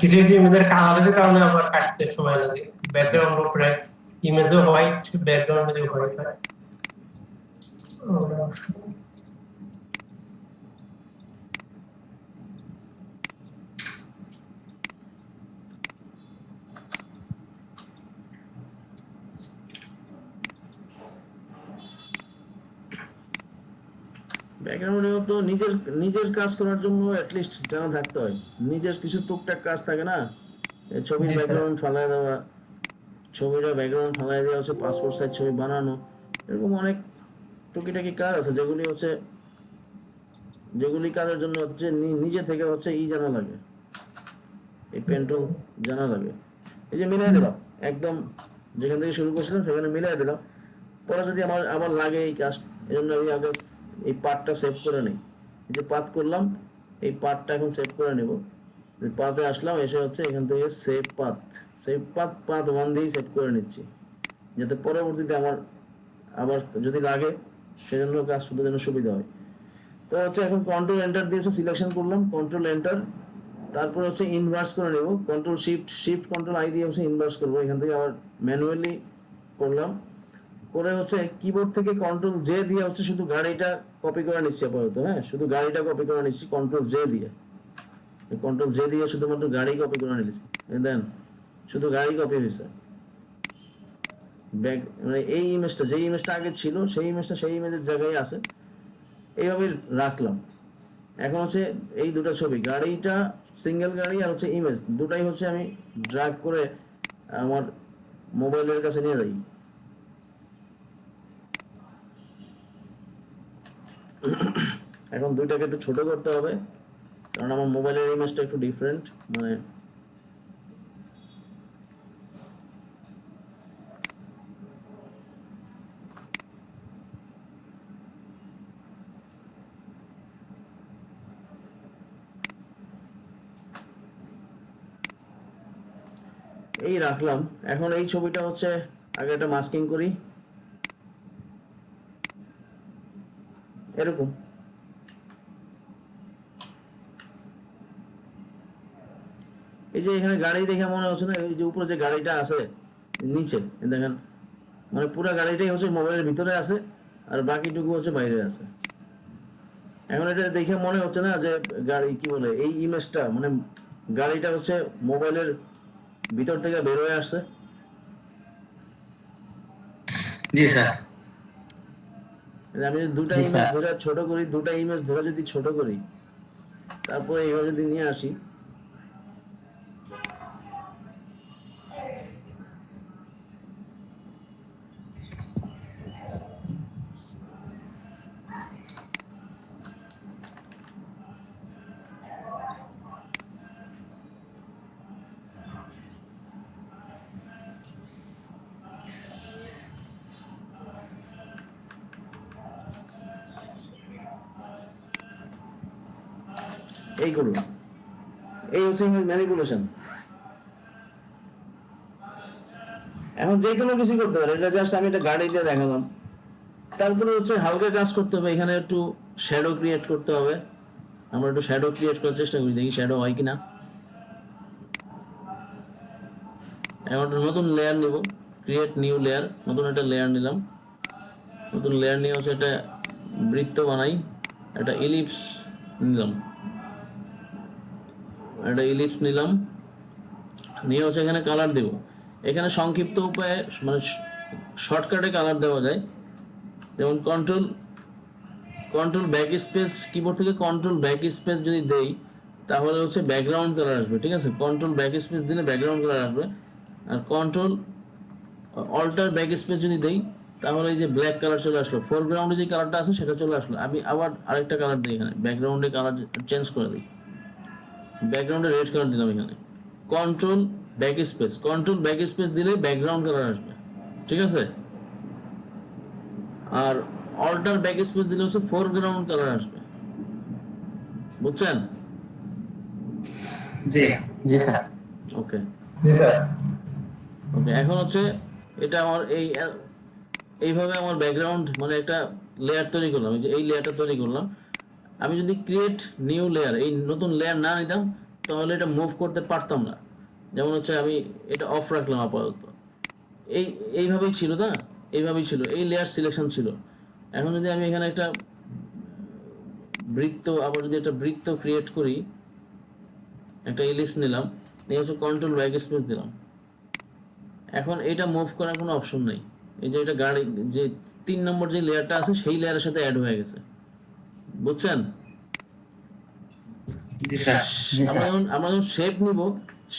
কিছু কিছু ইমেজের কালারের কারণে আবার কাটতে সময় লাগে, ব্যাকগ্রাউন্ড উপরে ইমেজও হোয়াইট, ব্যাকগ্রাউন্ডে হোয়াইট হয়। ব্যাকগ্রাউন্ডে তো নিজের নিজের কাজ করার জন্য অ্যাটলিস্ট জানা থাকতে হয়, নিজের কিছু টুকটাক কাজ থাকে না, ছবির ব্যাকগ্রাউন্ড ফালায় দেওয়া, ছবিটা ব্যাকগ্রাউন্ড ফালাই দেওয়া হচ্ছে, পাসপোর্ট সাইজ ছবি বানানো, এরকম অনেক টুকিটাকি কাজ আছে যেগুলি কাজের জন্য হচ্ছে নিজে থেকে হচ্ছে জানা লাগে, এই পেন্টুল জানা লাগে। এই যে মিলাই দিলাম একদম, যেখান থেকে শুরু করছিলাম সেখানে মিলাই দিলাম, পরে যদি আমার আবার লাগে এই কাজ, এই জন্য আমি আগে এই পার্টটা সেভ করে নিই। এই যে পাথ করলাম, এই পার্টটা এখন সেভ করে নেব। পাতে আসলাম, এসে হচ্ছে এখান থেকে সেভ পাথ 1 দিয়েই সেভ করে নিচ্ছি, যাতে পরবর্তীতে আমার আবার যদি লাগে সেজন্য কাজ শুধু যেন সুবিধা হয়। তো হচ্ছে এখন কন্ট্রোল এন্টার দিয়েছে, সিলেকশন করলাম, কন্ট্রোল এন্টার, তারপর হচ্ছে ইনভার্স করে নেব, কন্ট্রোল শিফট কন্ট্রোল আই দিয়ে হচ্ছে ইনভার্স করবো। এখান থেকে আবার ম্যানুয়ালি করলাম, করে হচ্ছে কিবোর্ড থেকে কন্ট্রোল জে দিয়ে হচ্ছে শুধু গাড়িটা কপি করে নিচ্ছি আপাতত। হ্যাঁ, শুধু গাড়িটা কপি করে নিচ্ছি কন্ট্রোল জে দিয়ে, শুধুমাত্র গাড়ি কপি করে নিচ্ছি, দেন শুধু গাড়ি কপি হয়েছে। মানে এই ইমেজটা, যে ইমেজটা আগে ছিল সেই ইমেজটা সেই ইমেজের জায়গায় আছে, এইভাবে রাখলাম। এখন হচ্ছে এই দুটো ছবি, গাড়িটা সিঙ্গেল গাড়ি আর হচ্ছে ইমেজ দুটাই হচ্ছে আমি ড্র্যাগ করে আমার মোবাইলের কাছে নিয়ে যাই। এখন দুইটাকে একটু ছোট করতে হবে, কারণ আমার মোবাইলের ইমেজটা একটু ডিফারেন্ট, মানে এই রাখলাম। এখন এই ছবিটা হচ্ছে আগে একটা মাস্কিং করি, এরকম। এই যে এখানে গাড়ি দেখে মনে হচ্ছে না, এই যে উপরে যে গাড়িটা আছে নিচে দেখেন, মানে পুরো গাড়িটাই হচ্ছে মোবাইলের ভিতরে আছে আর বাকিটুকু হচ্ছে বাইরে আছে। এখন এটা দেখে মনে হচ্ছে না যে গাড়ি কি বলে, এই ইমেজটা মানে গাড়িটা হচ্ছে মোবাইলের ভিতর থেকে বের হয়ে আসছে। জি স্যার। আমি যদি দুটা জি, ইমেজ স্যার। ধরে ছোট করি, দুটা ইমেজ ধরে যদি ছোট করি, তারপরে এইভাবে যদি নিয়ে আসি, এই করুন, এই হচ্ছে ম্যানিপুলেশন। এখন যে কোনো কিছু করতে পারে, এটা জাস্ট আমি একটা গাড়ি দিয়ে দেখালাম। তারপরে হচ্ছে হালকা কাজ করতে হবে, এখানে একটু শ্যাডো ক্রিয়েট করতে হবে। আমরা একটু শ্যাডো ক্রিয়েট করার চেষ্টা করি, দেখি শ্যাডো হয় কিনা। এখন একটা নতুন লেয়ার নিব, ক্রিয়েট নিউ লেয়ার, নতুন একটা লেয়ার নিলাম। নতুন লেয়ার নিয়ে হচ্ছে একটা বৃত্ত বানাই, একটা ইলিপস নিলাম, একটা ইলিপস নিলাম, নিয়ে হচ্ছে এখানে কালার দেব। এখানে সংক্ষিপ্ত উপায়ে মানে শর্টকাটে কালার দেওয়া যায়, যেমন কন্ট্রোল ব্যাক স্পেস, কিবোর্ড থেকে কন্ট্রোল ব্যাক স্পেস যদি দেই তাহলে হচ্ছে ব্যাকগ্রাউন্ড কালার আসবে, ঠিক আছে। কন্ট্রোল ব্যাক স্পেস দিলে ব্যাকগ্রাউন্ড কালার আসবে। আর কন্ট্রোল অল্টার ব্যাক স্পেস যদি দেই তাহলে এই যে ব্ল্যাক কালার চলে আসলো, ফোরগ্রাউন্ডে যে কালারটা আছে সেটা চলে আসলো। আমি আবার আরেকটা কালার দিই, এখানে ব্যাকগ্রাউন্ডে কালার চেঞ্জ করে দিই, ব্যাকগ্রাউন্ডে রেড কালার দিলাম। এখানে কন্ট্রোল ব্যাক স্পেস দিলে ব্যাকগ্রাউন্ড কালার আসবে, ঠিক আছে। আর অল্টার ব্যাক স্পেস দিলে হচ্ছে ফোরগ্রাউন্ড কালার আসবে, বুঝছেন? জি জি স্যার। ওকে জি স্যার। ওকে, এখন হচ্ছে এটা আমার এইভাবে আমার ব্যাকগ্রাউন্ড মানে একটা লেয়ার তৈরি করলাম, এই যে এই লেয়ারটা তৈরি করলাম। আমি যদি ক্রিয়েট নিউ লেয়ার, এই নতুন লেয়ার না নিতাম তাহলে এটা মুভ করতে পারতাম না। যেমন হচ্ছে আমি এটা অফ রাখলাম আপাতত, এইভাবেই ছিল না, এইভাবেই ছিল, এই লেয়ার সিলেকশন ছিল। এখন যদি আমি এখানে একটা বৃত্ত, আবার যদি একটা বৃত্ত ক্রিয়েট করি, একটা ইলিপস নিলাম, নিয়ে হচ্ছে কন্ট্রোল ব্যাক স্পেস দিলাম। এখন এটা মুভ করার কোনো অপশন নেই, এই যে এটা গাড়ি যে 3 নম্বর যে লেয়ারটা আছে সেই লেয়ারের সাথে অ্যাড হয়ে গেছে, বুঝছেন? জি স্যার। জি স্যার। আমরা যখন শেপ নিব,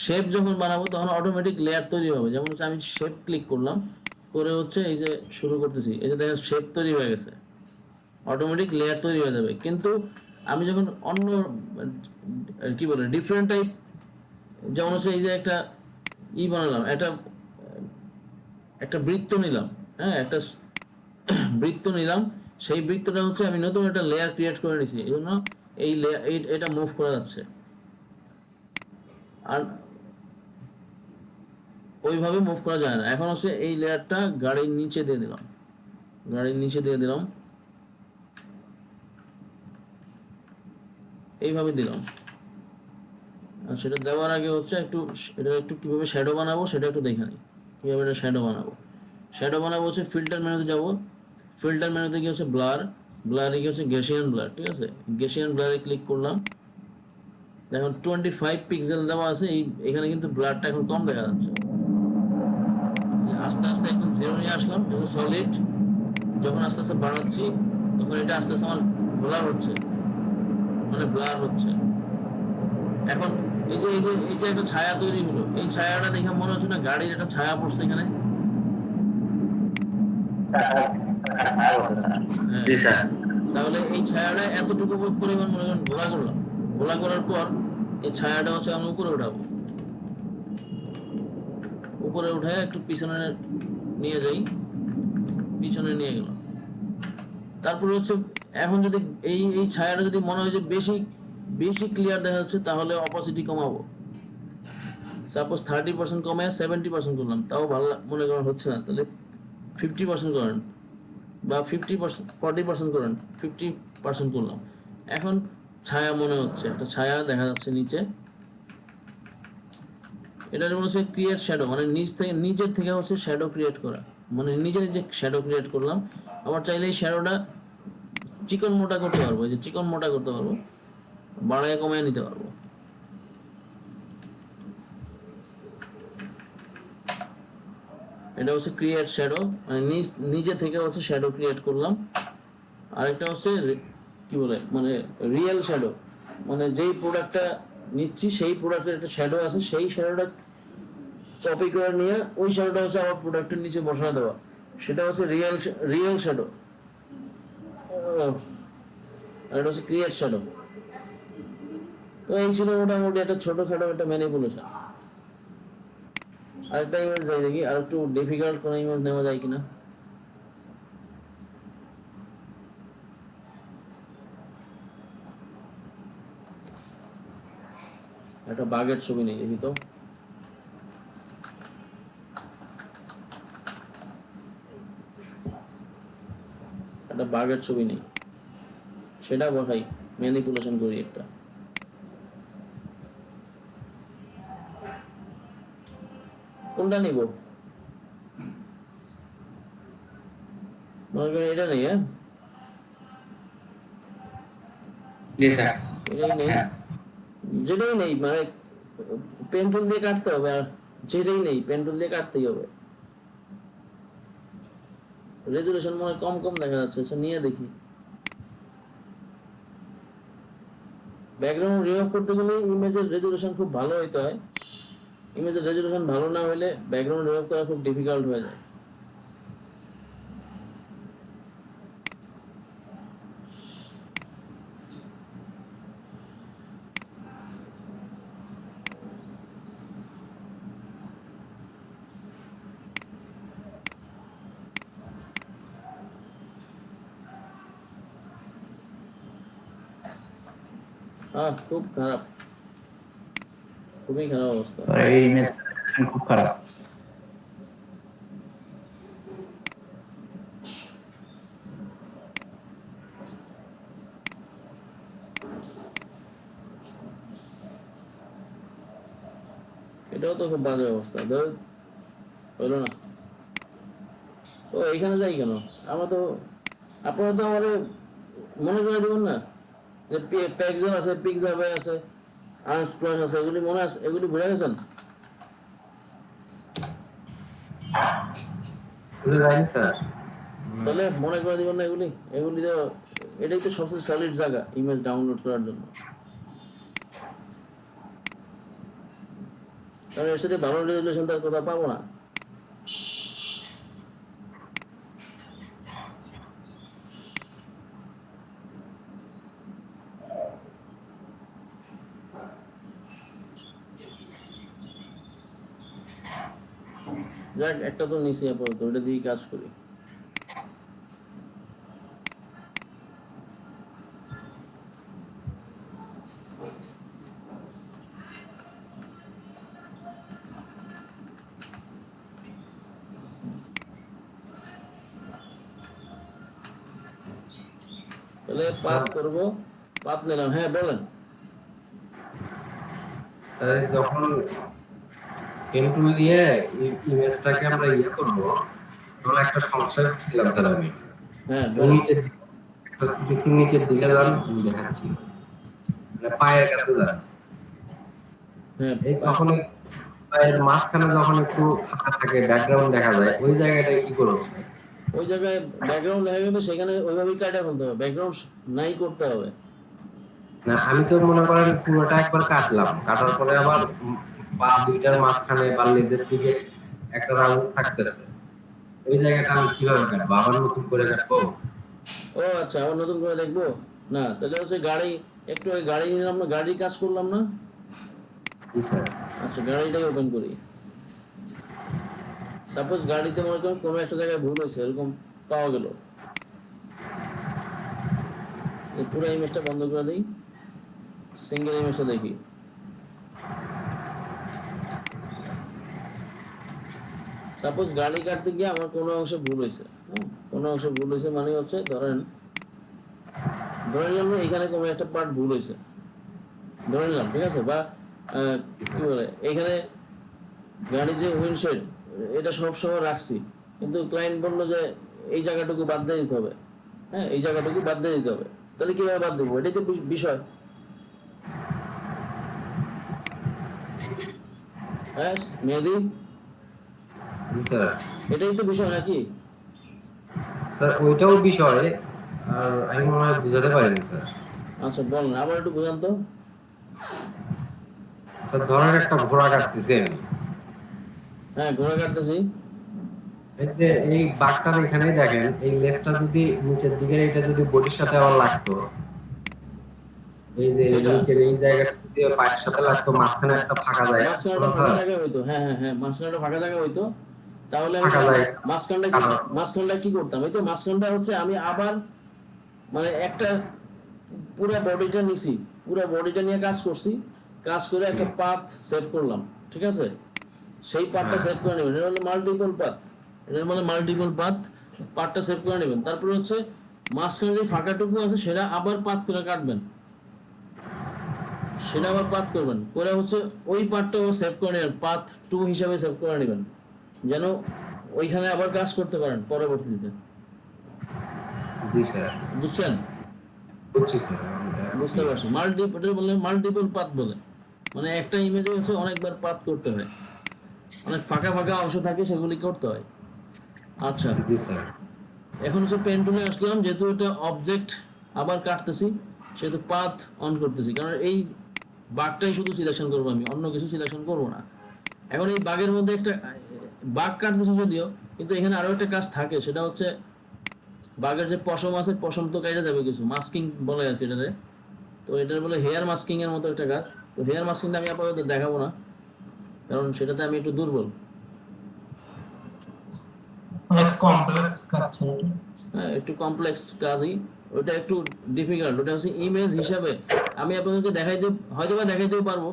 শেপ যখন বানাবো তখন অটোমেটিক লেয়ার তৈরি হবে। যেমন হচ্ছে আমি শেপ ক্লিক করলাম, করে হচ্ছে এই যে শুরু করতেছি, এই যে দেখেন শেপ তৈরি হয়ে গেছে, অটোমেটিক লেয়ার তৈরি হয়ে যাবে। কিন্তু আমি যখন অন্য কি বলে ডিফারেন্ট টাইপ, যেমন হচ্ছে এই যে একটা বানালাম, একটা বৃত্ত নিলাম, হ্যাঁ, একটা বৃত্ত নিলাম, সেই বৃত্তটা হচ্ছে আমি নতুন একটা লেয়ার ক্রিয়েট করে নিছি, এই জন্য এই লেয়ার এটা মুভ করা যাচ্ছে। আর ওইভাবে মুভ করা যায় না। এখন হচ্ছে এই লেয়ারটা গাড়ির নিচে দিয়ে দিলাম, এইভাবে দিলাম। আর সেটা দেওয়ার আগে হচ্ছে একটু কিভাবে শ্যাডো বানাবো সেটা একটু দেখে নিই। কিভাবে এটা শ্যাডো বানাবো হচ্ছে ফিল্টার মেনুতে যাব, ফিল্টার মেনুতে গিয়ে হচ্ছে ব্লারে গিয়ে হচ্ছে গেসিয়ান ব্লার, ঠিক আছে। গেসিয়ান ব্লারে ক্লিক করলাম, দেখুন 25 পিক্সেল দেওয়া আছে, এখানে কিন্তু ব্লারটা এখন কম দেখা যাচ্ছে। আস্তে আস্তে একদম জিরো নিয়ে আসলাম, যেহেতু সলিড, যখন আস্তে আস্তে বাড়াচ্ছি তখন এটা আস্তে আস্তে আমার ব্লার হচ্ছে, মানে ব্লার হচ্ছে। এখন এই যে একটা ছায়া তৈরি হলো, এই ছায়াটা দেখে মনে হচ্ছে না গাড়ির একটা ছায়া পড়ছে এখানে। জি স্যার। তাহলে এই ছায়াটা এতটুকু পরিমাণ মনে করেন ঘোলা করার পর এই ছায়াটা হচ্ছে আমি উপরে উঠে একটু পিছনে নিয়ে পিছনে নিয়ে গেলাম। তারপরে হচ্ছে এখন যদি এই ছায়াটা যদি মনে হয় যে বেশি ক্লিয়ার দেখা যাচ্ছে তাহলে অপাসিটি কমাবো। সাপোজ 30% কমে 70% করলাম, তাও ভালো মনে করেন হচ্ছে না, তাহলে 50% করেন, বা 40% করেন, 50 পার্সন করলাম। এখন ছায়া মনে হচ্ছে, একটা ছায়া দেখা যাচ্ছে নিচে, এটার মনে হচ্ছে ক্রিয়েট শ্যাডো, মানে নিজের থেকে হচ্ছে শ্যাডো ক্রিয়েট করা, মানে নিজে নিজে শ্যাডো ক্রিয়েট করলাম। আমার চাইলে এই শ্যাডোটা চিকন মোটা করতে পারবো, এই যে চিকন মোটা করতে পারবো, বাড়ায় কমায় নিতে পারবো। এটা হচ্ছে ক্রিয়েট শ্যাডো, মানে নিজে থেকে হচ্ছে শ্যাডো ক্রিয়েট করলাম। আরেকটা হচ্ছে কি বলে, মানে রিয়েল শ্যাডো, মানে যেই প্রোডাক্টটা নিচ্ছি সেই প্রোডাক্টের একটা শ্যাডো আছে, সেই শ্যাডোটা কপি করে নিয়ে ওই শ্যাডোটা হচ্ছে আমার প্রোডাক্টের নিচে বসানো দেওয়া, সেটা হচ্ছে রিয়েল শ্যাডো। আর এটা হচ্ছে ক্রিয়েট শ্যাডো। তো এই ছিল মোটামুটি একটা ছোটখাটো একটা ম্যানিপুলেশন। আরেকটা ইমেজ যাই দেখি, আর একটু ডিফিকাল্ট কোনো ইমেজ নেওয়া যায় কিনা। একটা বাঘের ছবি নেই, দেখি তো। একটা বাঘের ছবি নেই, সেটা বসাই, ম্যানিপুলেশন করি একটা। কোনটা নিব? মনে করেন এটা নেই, হ্যাঁ জি স্যার। এটাই নেই, যেটাই নেই, মানে পেন্টুল দিয়ে কাটতে হবে, আর যেটাই নেই পেন্টুল দিয়ে কাটতেই হবে। রেজুলেশন মনে কম কম দেখা যাচ্ছে, আচ্ছা নিয়ে দেখি। ব্যাকগ্রাউন্ড রিমুভ করতে গেলে ইমেজের রেজুলেশন খুব ভালো হইতে হয়, ইমেজের রেজুলেশন ভালো না হলে ব্যাকগ্রাউন্ড রিমুভ করা খুব ডিফিকাল্ট হয়ে যায়। খুব খারাপ, খুবই খারাপ অবস্থা। এই ইমেজ খুব খারাপ। এটাও তো খুব বাজে অবস্থা, হইলো না। ও এখানে যাই কেন? আমরা তো, আপনারা তো আমার মনে করে দেবেন না যে প্যাক্সেল আছে, পিক্সাবাই আছে, আনস্প্লাশ আছে, এগুলি মনে আছে? এগুলি ভুলে গেছেন? তাহলে মনে করে দিবেন না এগুলি? এগুলি তো, এটাই তো সবচেয়ে সলিড জায়গা ইমেজ ডাউনলোড করার জন্য, কারণ এর সাথে ভালো রেজুলেশন তার কথা পাবো না। যাক, একটা তো নিচে আপাতত, ওটা দিয়ে কাজ করি। তাহলে পাত করব, পাত নিলাম। হ্যাঁ বলেন। যখন পেন্টুল দিয়ে ইমেজটাকে আমরা করব, তখন একটা সমস্যা ছিলাম স্যার আমি। হ্যাঁ নিচের দিকে যান, আমি দেখাচ্ছি, মানে পায়ের কাছে যান। হ্যাঁ, এই তখন পায়ের মাঝখানে যখন একটু ফাঁকা থাকে, ব্যাকগ্রাউন্ড দেখা যায়, ওই জায়গাটায় কি করব? ওই জায়গায় ব্যাকগ্রাউন্ড দেখা গেলে সেখানে ওইভাবেই কাটা ফেলতে হবে, ব্যাকগ্রাউন্ড নাই করতে হবে না। আমি তো মনে করেন পুরোটা একবার কাটলাম, কাটার পরে আবার পা দুইটার মাঝখানে বা লেজের দিকে একটা রাউন্ড থাকতেছে, ওই জায়গাটা আমি কিভাবে কাটবো? আবার নতুন করে কাটবো? ও আচ্ছা, আবার নতুন করে দেখবো না? তাহলে হচ্ছে গাড়ি, একটু ওই গাড়ি নিলাম না, গাড়ির কাজ করলাম না? আচ্ছা, গাড়িটাই ওপেন করি। সাপোজ গাড়িতে মনে করেন কোনো একটা জায়গায় ভুল হয়েছে, এরকম পাওয়া গেল, পুরো ইমেজটা বন্ধ করে দিই, সিঙ্গেল ইমেজটা দেখি। সাপোজ গাড়ি কাটতে গিয়ে আমার কোনো অংশে ভুল হয়েছে, কোনো অংশে ভুল হয়েছে, মানে হচ্ছে ধরেন ধরে নিলাম যে এখানে কোনো একটা পার্ট ভুল হয়েছে, ধরে নিলাম, ঠিক আছে, বা কি বলে এখানে গাড়ি যে উইন্ডশেড এটা সব সময় রাখছি, কিন্তু ক্লায়েন্ট বললো যে এই জায়গাটুকু বাদ দিয়ে দিতে হবে, হ্যাঁ এই জায়গাটুকু বাদ দিয়ে দিতে হবে, তাহলে কিভাবে বাদ দেবো? এটাই তো বিষয়। হ্যাঁ মেহেদি, জি স্যার। এটাই তো বিষয় নাকি? স্যার ওইটাও বিষয়, আর আমি মনে হয় বুঝাতে পারিনি স্যার। আচ্ছা বলেন, আবার একটু বোঝান তো। স্যার ধরেন একটা ঘোড়া কাটতেছি আমি, হ্যাঁ ঘোড়া কাটতেছি, এই যে এই বাঘটার এখানে দেখেন এই লেজটা যদি নিচের দিকে এটা যদি বডির সাথে আবার লাগতো, এই যে এটা? নিচের এই জায়গাটা যদি পায়ের সাথে লাগতো, মাঝখানে একটা ফাঁকা জায়গা মাঝখানে থাকতো একটা না ফাঁকা স্যার? জায়গা হইতো, হ্যাঁ হ্যাঁ হ্যাঁ, মাঝখানে একটা ফাঁকা জায়গা হইতো, তাহলে আমি ফাঁকা জায়গা মাঝখানটা কি করতাম? এই তো মাঝখানটা হচ্ছে আমি আবার মানে একটা পুরো বডিটা নিছি, পুরো বডিটা নিয়ে কাজ করছি, কাজ করে একটা পাথ সেট করলাম, ঠিক আছে, সেই পাথটা সেট করে নেবেন, এটা হলো মাল্টিপল পাথ, এটা মানে মাল্টিপল পাথ, পাথটা সেট করে নেবেন, তারপরে হচ্ছে মাঝখানে যে ফাঁকাটুকু আছে সেটা আবার পাথ করে কাটবেন, সেটা আবার পাথ করবেন, করে হচ্ছে ওই পার্টটাও সেভ করে নেবেন, পাথ 2 হিসাবে সেভ করে নেবেন, যেন ওইখানে আবার কাজ করতে পারেন পরবর্তীতে। জি স্যার, বুঝছেন? বুঝছি স্যার। বুঝতে পারছি, মাল্টিপল পাথ বলে, মানে একটা ইমেজে হচ্ছে অনেকবার পাথ করতে হয়, অনেক ফাঁকা ফাঁকা অংশ থাকে সেগুলি করতে হয়। আচ্ছা জি স্যার। এখন হচ্ছে পেন টুলে আসলাম, যেহেতু এটা অবজেক্ট আবার কাটতেছি সেহেতু পাথ অন করতেছি, কারণ এই বাঘটাই শুধু সিলেকশন করবো আমি, অন্য কিছু সিলেকশন করবো না। এখন এই বাঘের মধ্যে একটা বাঘ কাটতেছে যদিও, কিন্তু এখানে আরো একটা কাজ থাকে, সেটা হচ্ছে বাঘের যে পশম আছে, পশম তো কেটে যাবে কিছু, মাস্কিং বলে আর কি এটারে, তো এটার বলে হেয়ার মাস্কিং এর মতো একটা কাজ, তো হেয়ার মাস্কিংটা আমি আপাতত দেখাবো না, কারণ সেটাতে আমি একটু দুর্বল। অনেক কমপ্লেক্স কাজ ছিল। হ্যাঁ একটু কমপ্লেক্স কাজই, ওটা একটু ডিফিকাল্ট, ওটা হচ্ছে ইমেজ হিসাবে আমি আপনাদেরকে দেখাইতেও পারবো,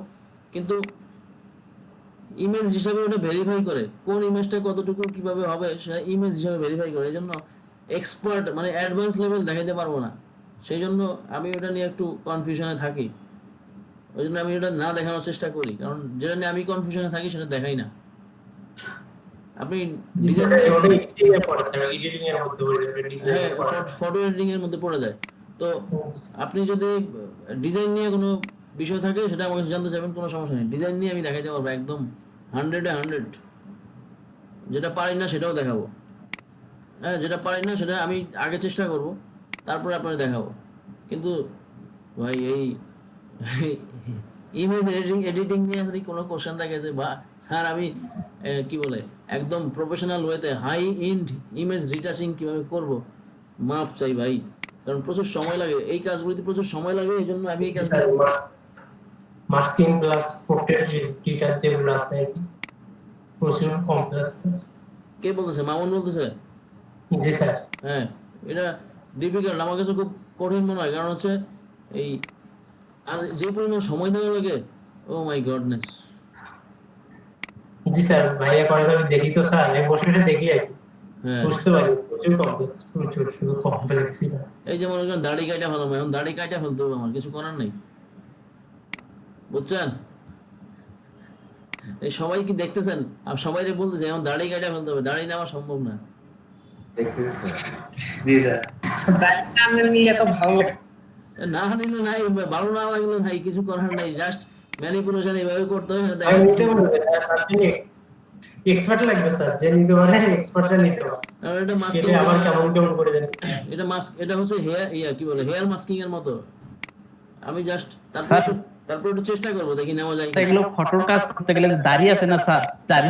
কিন্তু ইমেজ হিসাবে ওটা ভেরিফাই করে কোন ইমেজটা কতটুকু কিভাবে হবে সেটা ইমেজ হিসাবে ভেরিফাই করে, এই জন্য এক্সপার্ট মানে অ্যাডভান্স লেভেল দেখাইতে পারবো না, সেই জন্য আমি ওটা নিয়ে একটু কনফিউশনে থাকি, ওই জন্য আমি ওটা না দেখানোর চেষ্টা করি, কারণ যেটা নিয়ে আমি কনফিউশনে থাকি সেটা দেখাই না। আপনি ডিজাইন, হ্যাঁ ফটো এডিটিং এর মধ্যে পড়ে যায়, তো আপনি যদি ডিজাইন নিয়ে কোনো বিষয় থাকে সেটা আমার কাছে জানতে চাইবেন, কোনো সমস্যা নেই, ডিজাইন নিয়ে আমি দেখাইতে পারবো একদম 100-100, যেটা পারি না সেটাও দেখাবো, হ্যাঁ যেটা পারি না সেটা আমি আগে চেষ্টা করব, তারপরে আপনাকে দেখাবো, কিন্তু ভাই এই ইমেজ এডিটিং নিয়ে যদি কোনো কোশ্চেন থাকে যে বা স্যার আমি কি বলে একদম প্রফেশনাল ওয়েতে হাই এন্ড ইমেজ রিটাচিং কিভাবে করব, মাপ চাই ভাই, কারণ প্রচুর সময় লাগে এই কাজগুলিতে, প্রচুর সময় লাগে, এই জন্য আমি এই কাজ মাস্কিং প্লাস পোর্ট্রেট রিটাচ যেগুলো আছে আর কি, প্রচুর কমপ্লেক্স। কে বলতেছে? মামুন বলতেছে? জি স্যার। হ্যাঁ এটা ডিফিকাল্ট, আমার কাছে খুব কঠিন মনে হয়, কারণ হচ্ছে এই আর যে পরিমাণ সময় দেওয়া লাগে, ও মাই গডনেস। জি স্যার, ভাইয়া করে আমি দেখি তো স্যার, আমি বসে বসে দেখি আর কি, হ্যাঁ বুঝতে পারি প্রচুর কমপ্লেক্স, প্রচুর শুধু কমপ্লেক্সই না। এই যে মনে করেন দাড়ি কাটা ফেলাম, এখন দাড়ি কাটা ফেলতে হবে, আমার কিছু করার নেই, বুঝছেন? এই সবাই কি দেখতেছেন? আর সবাই যে বলতেছে এখন দাড়ি কাটা ফেলতে হবে, দাড়ি নেওয়া সম্ভব না। দেখতেছি স্যার। জি স্যার। দায়িত্ব নিলে তো ভালো লাগে। না নিলে নাই, ভালো না লাগলে নাই, কিছু করার নেই, জাস্ট ম্যানিপুলেশন এইভাবে করতে হবে। আমি নিতে পারবো, আপনি এক্সপার্ট লাগবে স্যার, যে নিতে পারে এক্সপার্টরা নিতে পারে। এটা মাস্কিং, এটা আবার কেমন কেমন করে জানি, এটা মাস্ক, এটা হচ্ছে হেয়ার কি বলে হেয়ার মাস্কিং এর মতো, আমি জাস্ট তারপর একটু চেষ্টা করবো, দেখি নেওয়া যায়। এগুলো ফটোর কাজ করতে গেলে দাঁড়িয়ে আছে না স্যার, দাঁড়ি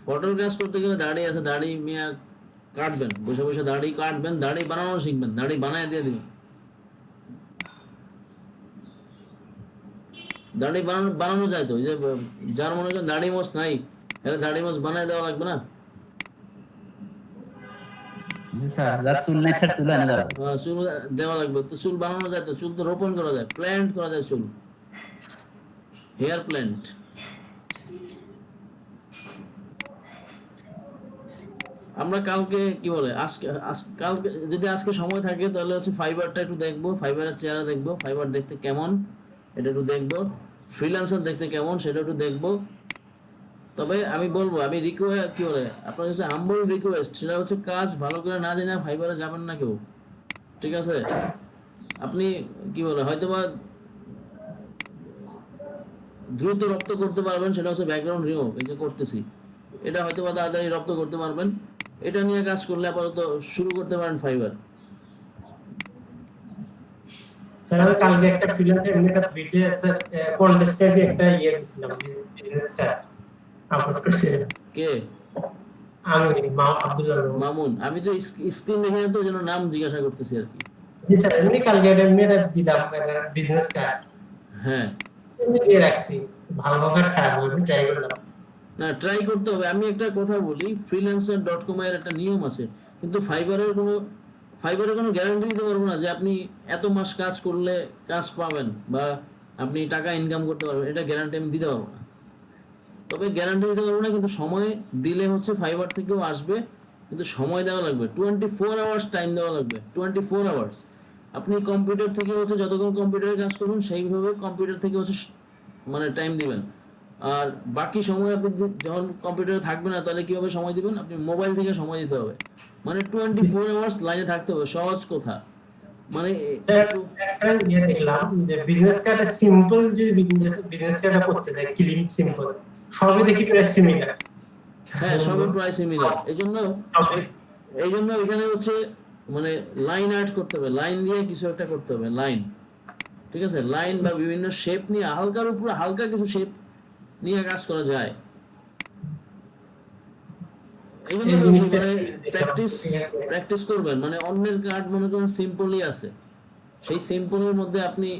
ফটোর কাজ করতে গেলে দাড়ি আছে, দাড়ি মিয়া কাটবেন, বসে বসে দাড়ি কাটবেন, দাড়ি বানানো শিখবেন, দাড়ি বানায় দিয়ে দিবেন, দাড়ি বানানো যায় তো, যে যার মনে করেন দাড়ি মোছ নাই, এরা দাড়ি মোছ বানায় দেওয়া লাগবে না? স্যার, যার চুল নাই স্যার চুল এনে দেওয়া। চুল দেওয়া লাগবে তো, চুল বানানো যায় তো, চুল তো রোপণ করা যায়, প্ল্যান্ট করা যায় চুল, হেয়ার প্ল্যান্ট। আমরা কালকে কি বলে কালকে যদি আজকে সময় থাকে তাহলে হচ্ছে ফাইবারটা একটু দেখবো, ফাইবারের চেহারা দেখবো, ফাইবার দেখতে কেমন এটা একটু দেখবো, ফ্রিল্যান্সার দেখতে কেমন সেটা একটু দেখবো। তবে আমি বলবো, আমি রিকোয়েস্ট কি বলে আপনার কাছে হাম্বল রিকোয়েস্ট, সেটা হচ্ছে কাজ ভালো করে না জেনে ফাইবারে যাবেন না কেউ, ঠিক আছে? আপনি কি বলে হয়তোবা দ্রুত রপ্ত করতে পারবেন, সেটা হচ্ছে ব্যাকগ্রাউন্ড রিমুভ, এই যে করতেছি এটা হয়তোবা তাড়াতাড়ি রপ্ত করতে পারবেন। এটা নিয়ে কাজ করলে আপাতত শুরু করতে পারেন ফাইবার। স্যার আমি কালকে একটা ফ্রিল্যান্সার এমনি একটা ভিডিও স্যার কন্টেস্টেন্ট একটা দিছিলাম, বিজনেস স্টার্ট আপলোড করছিলাম। কে? আমি আব্দুল্লাহ মামুন। আমি তো স্ক্রিন দেখে তো যেন নাম জিজ্ঞাসা করতেছি আর কি। জি স্যার এমনি কালকে এমনি একটা দিলাম বিজনেস স্টার্ট, হ্যাঁ এমনি দিয়ে রাখছি, ভালো হোক আর খারাপ হোক ট্রাই করলাম। না, ট্রাই করতে হবে। আমি একটা কথা বলি, freelancer.com এর একটা নিয়ম আছে, কিন্তু ফাইবারের কোনো গ্যারান্টি দিতে পারবো না যে আপনি এত মাস কাজ করলে কাজ পাবেন বা আপনি টাকা ইনকাম করতে পারবেন, এটা গ্যারান্টি আমি দিতে পারবো না। তবে গ্যারান্টি দিতে পারবো না, কিন্তু সময় দিলে হচ্ছে ফাইবার থেকেও আসবে, কিন্তু সময় দেওয়া লাগবে, 24 আওয়ার্স টাইম দেওয়া লাগবে, 24 আওয়ার্স। আপনি কম্পিউটার থেকে হচ্ছে যতক্ষণ কম্পিউটারে কাজ করুন সেইভাবে কম্পিউটার থেকে হচ্ছে মানে টাইম দিবেন। আর বাকি সময় আপনি যখন কম্পিউটারে থাকবে না তাহলে কিভাবে সময় দিবেন? আপনি মোবাইল থেকে সময় দিতে হবে, মানে 24 আওয়ার্স লাইনে থাকতে হবে। সহজ কথা, মানে স্যার একটা দেখলাম যে বিজনেস কার্ডে সিম্পল, যদি বিজনেস কার্ডটা করতে চাই ক্লিন সিম্পল, সবই দেখি প্রায় সিমিলার। হ্যাঁ, সবই প্রায় সিমিলার। এই জন্য এখানে হচ্ছে মানে লাইন অ্যাড করতে হবে, লাইন দিয়ে কিছু একটা করতে হবে, লাইন, ঠিক আছে? লাইন বা বিভিন্ন শেপ নিয়ে হালকার উপরে হালকা কিছু শেপ নিয়ে কাজ করা যায়। এই জন্য মানে প্র্যাকটিস করবেন, মানে অন্যের কার্ড মনে করেন সিম্পলই আছে, সেই সিম্পলের মধ্যে আপনি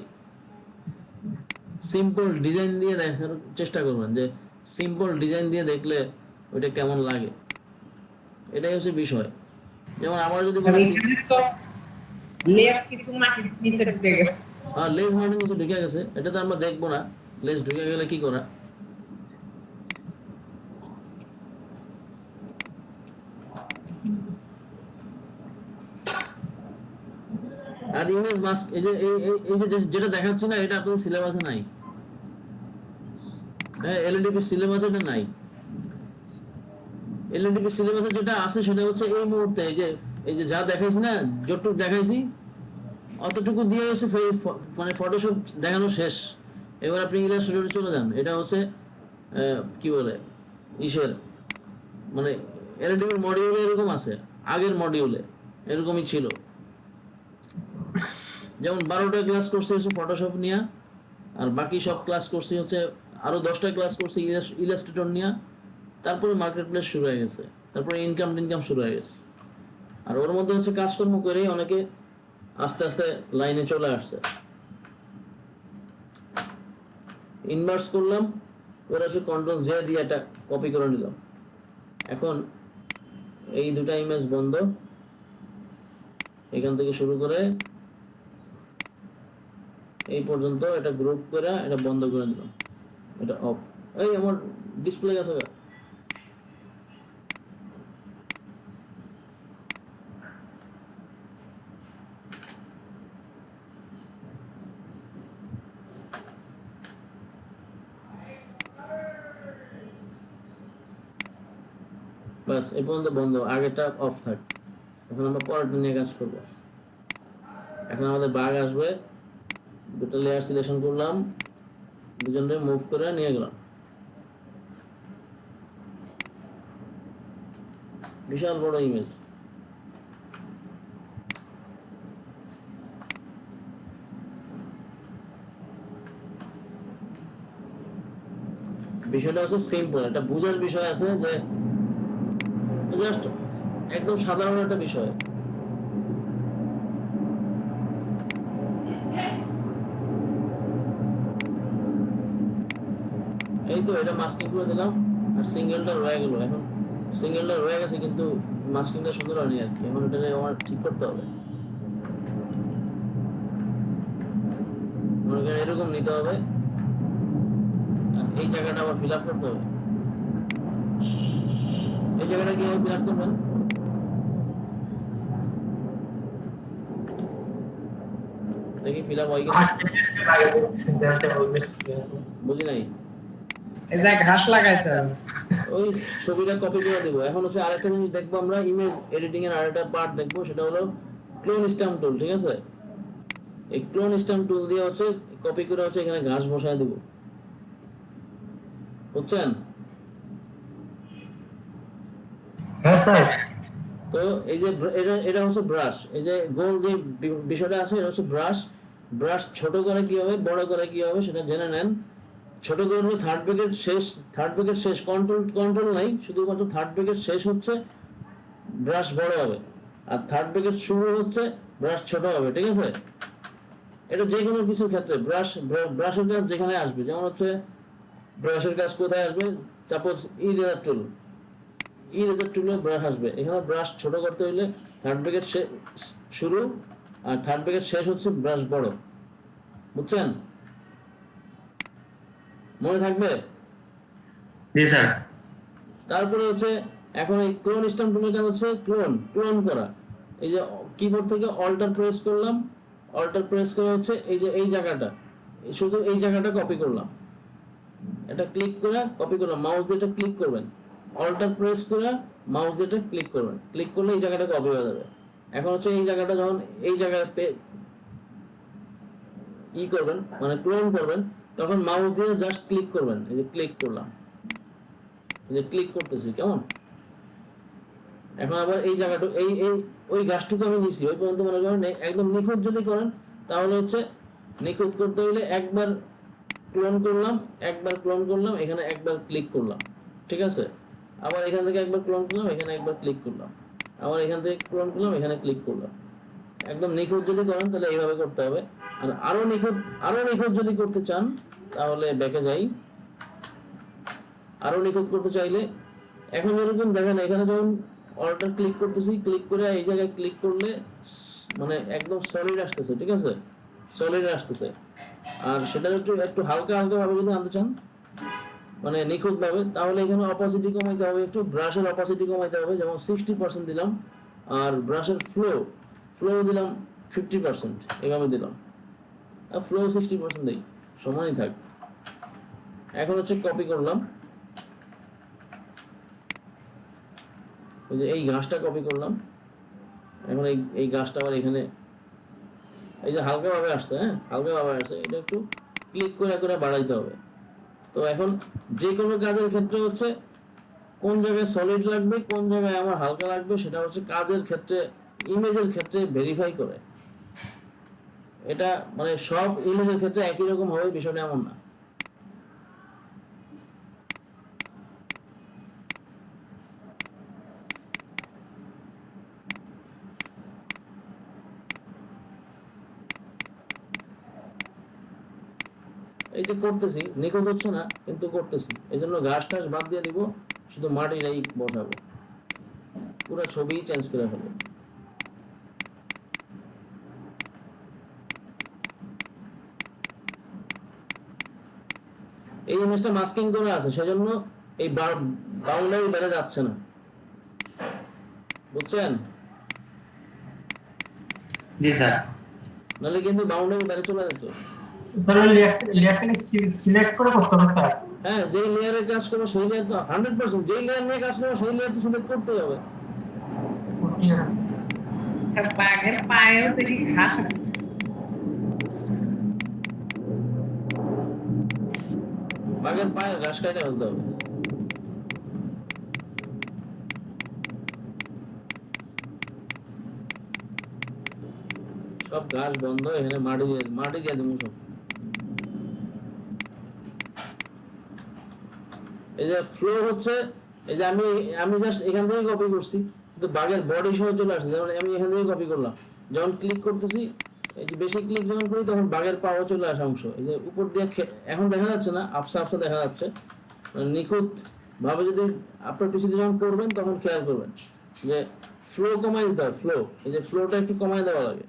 সিম্পল ডিজাইন দিয়ে দেখার চেষ্টা করবেন, যে সিম্পল ডিজাইন দিয়ে দেখলে ওইটা কেমন লাগে, এটাই হচ্ছে বিষয়। যেমন আমার যদি লেস কিছু মাটির নিচে ঢুকে গেছে। লেজ মাটির নিচে ঢুকে গেছে, এটা তো আমরা দেখবো না, লেজ ঢুকে গেলে কি করা। আর ইমেজ মাস্ক, এই যে যেটা দেখাচ্ছি না, এটা আপনাদের সিলেবাসে নাই। হ্যাঁ, এলএডিপি সিলেবাসে এটা নাই। এলএডিপি সিলেবাসে যেটা আছে সেটা হচ্ছে এই মুহূর্তে এই যে যা দেখাইছি না, যতটুকু দেখাইছি অতটুকু দিয়ে হচ্ছে মানে ফটোশপ দেখানো শেষ। এবার আপনি ইলাস্ট্রেটরে চলে যান। এটা হচ্ছে কি বলে মানে এলএডিপির মডিউলে এরকম আছে, আগের মডিউলে এরকমই ছিল। যেমন 12টা ক্লাস করছি হচ্ছে ফটোশপ নিয়ে, আর বাকি সব ক্লাস করছি হচ্ছে আরো 10টা ক্লাস করছি ইলাস্ট্রেটর নিয়ে। তারপরে মার্কেট প্লেস শুরু হয়ে গেছে, তারপরে ইনকাম শুরু হয়ে গেছে। আর ওর মধ্যে হচ্ছে কাজকর্ম করেই অনেকে আস্তে আস্তে লাইনে চলে আসছে। ইনভার্স করলাম, ওরা হচ্ছে Ctrl+J দিয়ে একটা কপি করে নিলাম। এখন এই দুটা ইমেজ বন্ধ, এখান থেকে শুরু করে এই পর্যন্ত এটা গ্রুপ করে এটা বন্ধ করে দিলাম, এটা অফ। এই আমার ডিসপ্লে গেছে। বাস এই পর্যন্ত বন্ধ, আগেটা অফ থাক। এখন আমরা পরেরটা নিয়ে কাজ করবো। এখন আমাদের বাগ আসবে, দুটো লেয়ার সিলেকশন করলাম, দুজনকে মুভ করে নিয়ে গেলাম। বিশাল বড় ইমেজ। বিষয়টা হচ্ছে সিম্পল, একটা বুঝার বিষয় আছে, যে জাস্ট একদম সাধারণ একটা বিষয়। এই তো এটা মাস্কিং করে দিলাম, আর সিঙ্গেলটা রয়ে গেল। এখন সিঙ্গেলটা রয়ে গেছে কিন্তু মাস্কিংটা সুন্দর হয়নি আর কি। এখন এটাকে আমার ঠিক করতে হবে, মনে করেন এরকম নিতে হবে, আর এই জায়গাটা আবার ফিল আপ করতে হবে। এই জায়গাটা কিভাবে ফিল আপ করবেন? ফিল আপ হয় কিনা বুঝি নাই। এই যে ঘাস লাগাইতে হবে। ওই ছবিটা কপি করে দেবো। এখন হচ্ছে আরেকটা জিনিস দেখবো আমরা, ইমেজ এডিটিং এর আরেকটা পার্ট দেখবো, সেটা হলো ক্লোন স্ট্যাম্প টুল। ঠিক আছে, এই ক্লোন স্ট্যাম্প টুল দিয়ে হচ্ছে কপি করে হচ্ছে এখানে ঘাস বসায় দিব, বুঝছেন? হ্যাঁ স্যার। তো এই যে এটা হচ্ছে ব্রাশ, এই যে গোল যে বিষয়টা আছে এটা হচ্ছে ব্রাশ। ব্রাশ ছোট করে কি হবে, বড় করে কি হবে সেটা জেনে নেন। ছোট করলে থার্ড ব্রেকেট শেষ কন্ট্রোল নাই, শুধুমাত্র থার্ড ব্রেকেট শেষ হচ্ছে ব্রাশ বড় হবে, আর থার্ড ব্রেকেট শুরু হচ্ছে ব্রাশ ছোট হবে। ঠিক আছে, এটা যে কোনো কিছুর ক্ষেত্রে ব্রাশের কাজ যেখানে আসবে, যেমন হচ্ছে ব্রাশের কাজ কোথায় আসবে, সাপোজ ইরেজার টুলে ব্রাশ আসবে, এখানে ব্রাশ ছোট করতে হইলে থার্ড ব্রেকেট শুরু আর থার্ড ব্রেকেট শেষ হচ্ছে ব্রাশ বড়, বুঝছেন? মনে থাকবে? জি স্যার। তারপরে হচ্ছে এখন এই ক্লোন স্ট্যাম্প টুলের কাজ হচ্ছে ক্লোন করা। এই যে কিবোর্ড থেকে অল্টার প্রেস করলাম, অল্টার প্রেস করে হচ্ছে এই যে এই জায়গাটা, শুধু এই জায়গাটা কপি করলাম, এটা ক্লিক করে কপি করলাম, মাউস দিয়ে এটা ক্লিক করবেন, অল্টার প্রেস করে মাউস দিয়ে এটা ক্লিক করবেন, ক্লিক করলে এই জায়গাটা কপি হয়ে যাবে। এখন হচ্ছে এই জায়গাটা যখন এই জায়গায় করবেন মানে ক্লোন করবেন, তখন মাউস দিয়ে জাস্ট ক্লিক করবেন, এই যে ক্লিক করলাম, এই যে ক্লিক করতেছি, কেমন? এখন আবার এই জায়গাটা এই ওই গাছটুকু আমি নিছি, ওই পর্যন্ত মনে করেন একদম নিখুঁত যদি করেন তাহলে হচ্ছে নিখুঁত করতে হইলে একবার ক্লোন করলাম, এখানে একবার ক্লিক করলাম, ঠিক আছে? আবার এখান থেকে একবার ক্লোন করলাম, এখানে একবার ক্লিক করলাম, আবার এখান থেকে ক্লোন করলাম, এখানে ক্লিক করলাম। একদম নিখুঁত যদি করেন তাহলে এইভাবে করতে হবে। আর আরো নিখুঁত যদি করতে চান তাহলে ব্যাকে যাই। আরো নিখুঁত করতে চাইলে এখন যেরকম দেখেন, এখানে যখন অল্টার ক্লিক করতেছি, ক্লিক করে এই জায়গায় ক্লিক করলে মানে একদম সলিড আসতেছে, ঠিক আছে? সলিড আসতেছে। আর সেটা একটু হালকা ভাবে যদি আনতে চান, মানে নিখুঁত ভাবে, তাহলে এখানে অপাসিটি কমাইতে হবে, একটু ব্রাশের অপাসিটি কমাইতে হবে, যেমন 60% দিলাম, আর ব্রাশের ফ্লো দিলাম 50%, এভাবে দিলাম। আর ফ্লো 60% দেই, সমানই থাক। এখন হচ্ছে কপি করলাম, এই ঘাসটা কপি করলাম, এখন এই গাছটা আবার এখানে এই যে হালকা ভাবে আসছে, হ্যাঁ হালকা ভাবে আসছে, এটা একটু ক্লিক করে বাড়াইতে হবে। তো এখন যে কোনো কাজের ক্ষেত্রে হচ্ছে কোন জায়গায় সলিড লাগবে, কোন জায়গায় আমার হালকা লাগবে, সেটা হচ্ছে কাজের ক্ষেত্রে, ইমেজের ক্ষেত্রে ভেরিফাই করে। এটা মানে সব ইমেজের ক্ষেত্রে একই রকম হবে বিষয়টা এমন না। এই যে করতেছি, নিখুঁত হচ্ছে না কিন্তু করতেছি, এই জন্য ঘাস টাস বাদ দিয়ে দিব, শুধু মাটিটাই বসাবো, পুরো ছবি চেঞ্জ করে ফেলবো। এই ইমেজটা মাস্কিং করে আছে, সেজন্য এই বাউন্ডারি বেড়ে যাচ্ছে না, বুঝছেন? জি স্যার। নাহলে কিন্তু বাউন্ডারি বেড়ে চলে যেত। লেয়ারটাকে সিলেক্ট করে করতে হবে স্যার। হ্যাঁ, যেই লেয়ারের কাজ করবো সেই লেয়ার তো 100%, যেই লেয়ার নিয়ে কাজ করবো সেই লেয়ার তো সিলেক্ট করতেই হবে। স্যার বাঘের পায়েও দেখি ঘাস আছে। বাঘের পায়ে ঘাস কাটে ফেলতে হবে। সব ঘাস বন্ধ, এখানে মাটি দিয়ে দেবো সব। এই যে ফ্লো হচ্ছে, এই যে আমি জাস্ট এখান থেকে কপি করছি, কিন্তু বাঘের বডি সহ চলে আসছে, যেমন আমি এখান থেকে কপি করলাম, যখন ক্লিক করতেছি, এই যে বেশি ক্লিক যখন করি তখন বাঘের পাও চলে আসা অংশ, এই যে উপর দিয়ে এখন দেখা যাচ্ছে না, আফসা দেখা যাচ্ছে। নিখুঁত ভাবে যদি আপনার পিছিয়ে যখন করবেন তখন খেয়াল করবেন যে ফ্লো কমাই দিতে হয়, এই যে ফ্লোটা একটু কমাই দেওয়া লাগে।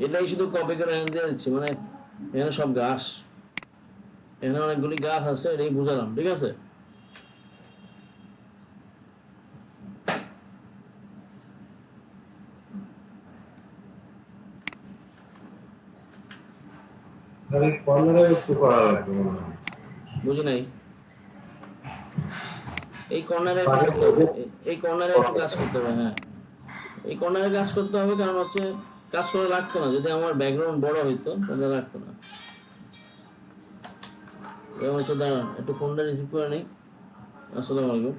এটাই শুধু কপি করে এখানে দিয়ে দিচ্ছি, মানে এখানে সব ঘাস, এখানে অনেকগুলি গাছ আছে, এটাই বুঝালাম, ঠিক আছে? স্যার এই কর্নারে একটু করা লাগবে মনে হয়। বুঝি নাই। এই কর্নারে এই কর্নারে একটু কাজ করতে হবে। হ্যাঁ, এই কর্নারে কাজ করতে হবে, কারণ হচ্ছে কাজ করে লাগতো না, যদি আমার ব্যাকগ্রাউন্ড বড় হইতো তাহলে লাগতো না। এবার হচ্ছে দাঁড়ান, একটু ফোনটা রিসিভ করে নিই। আসসালামু আলাইকুম।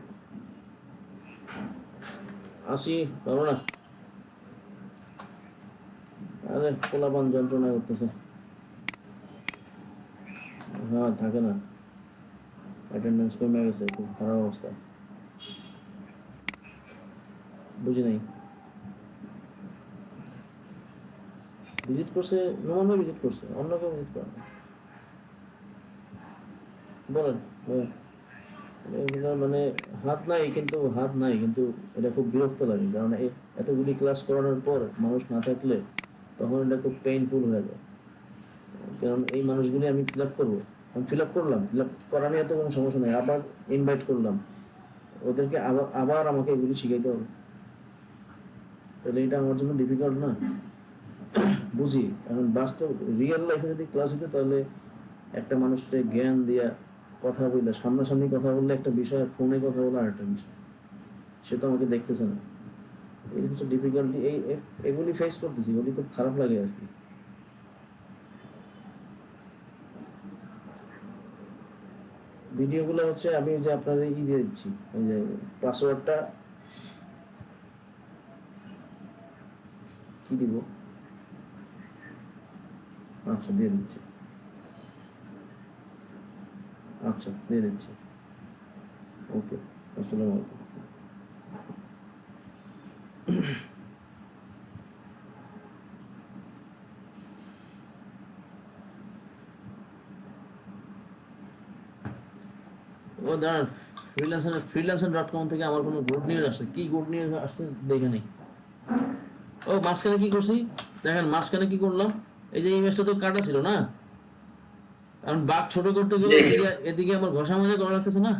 আসি, পাবো না? আরে পোলাপান যন্ত্রণা করতেছে। হ্যাঁ, থাকে না, অ্যাটেন্ডেন্স কমে গেছে, খুব খারাপ অবস্থা। বুঝি নাই। ভিজিট করছে নোমান ভাই, ভিজিট করছে, অন্য কেউ ভিজিট করে না। বলেন বলেন। এগুলো মানে হাত নাই, কিন্তু এটা খুব বিরক্ত লাগে, কারণ এতগুলি ক্লাস করানোর পর মানুষ না থাকলে তখন এটা খুব পেইনফুল হয়ে যায়। কারণ এই মানুষগুলি আমি ফিল আপ করবো, আমি ফিল আপ করলাম, ফিল আপ করা নিয়ে তো কোনো সমস্যা নেই, আবার ইনভাইট করলাম, ওদেরকে আবার আমাকে এগুলি শিখাইতে হবে, তাহলে এটা আমার জন্য ডিফিকাল্ট না? বুঝি, কারণ বাস্তব রিয়েল লাইফে যদি ক্লাস হতো তাহলে একটা মানুষকে জ্ঞান দিয়া কথা বললে, সামনাসামনি কথা বললে একটা বিষয়, ফোনে কথা বলে আরেকটা বিষয়, সে তো আমাকে দেখতেছে না। এই হচ্ছে ডিফিকাল্টি, এগুলি ফেস করতেছি, এগুলি খুব খারাপ লাগে আর কি। ভিডিওগুলো হচ্ছে আমি যে আপনাদের দিয়ে দিচ্ছি, ওই যে পাসওয়ার্ডটা কি দিব, আচ্ছা দিয়ে দিচ্ছি, আচ্ছা দিয়ে দিচ্ছি। ওকে, আসসালামু আলাইকুম। ও দাঁড়ান, freelancer.com থেকে আমার কোনো গুড নিউজ আসছে, কি গুড নিউজ আসছে দেখে নেই। ও মাঝখানে কি করছি দেখেন, মাঝখানে কি করলাম, এই যে ইমেজটা তো কাটা ছিল না, কারণ বাঘ ছোট করতে গেলে এদিকে আমার ঘষা মাজা করা লাগতেছে না,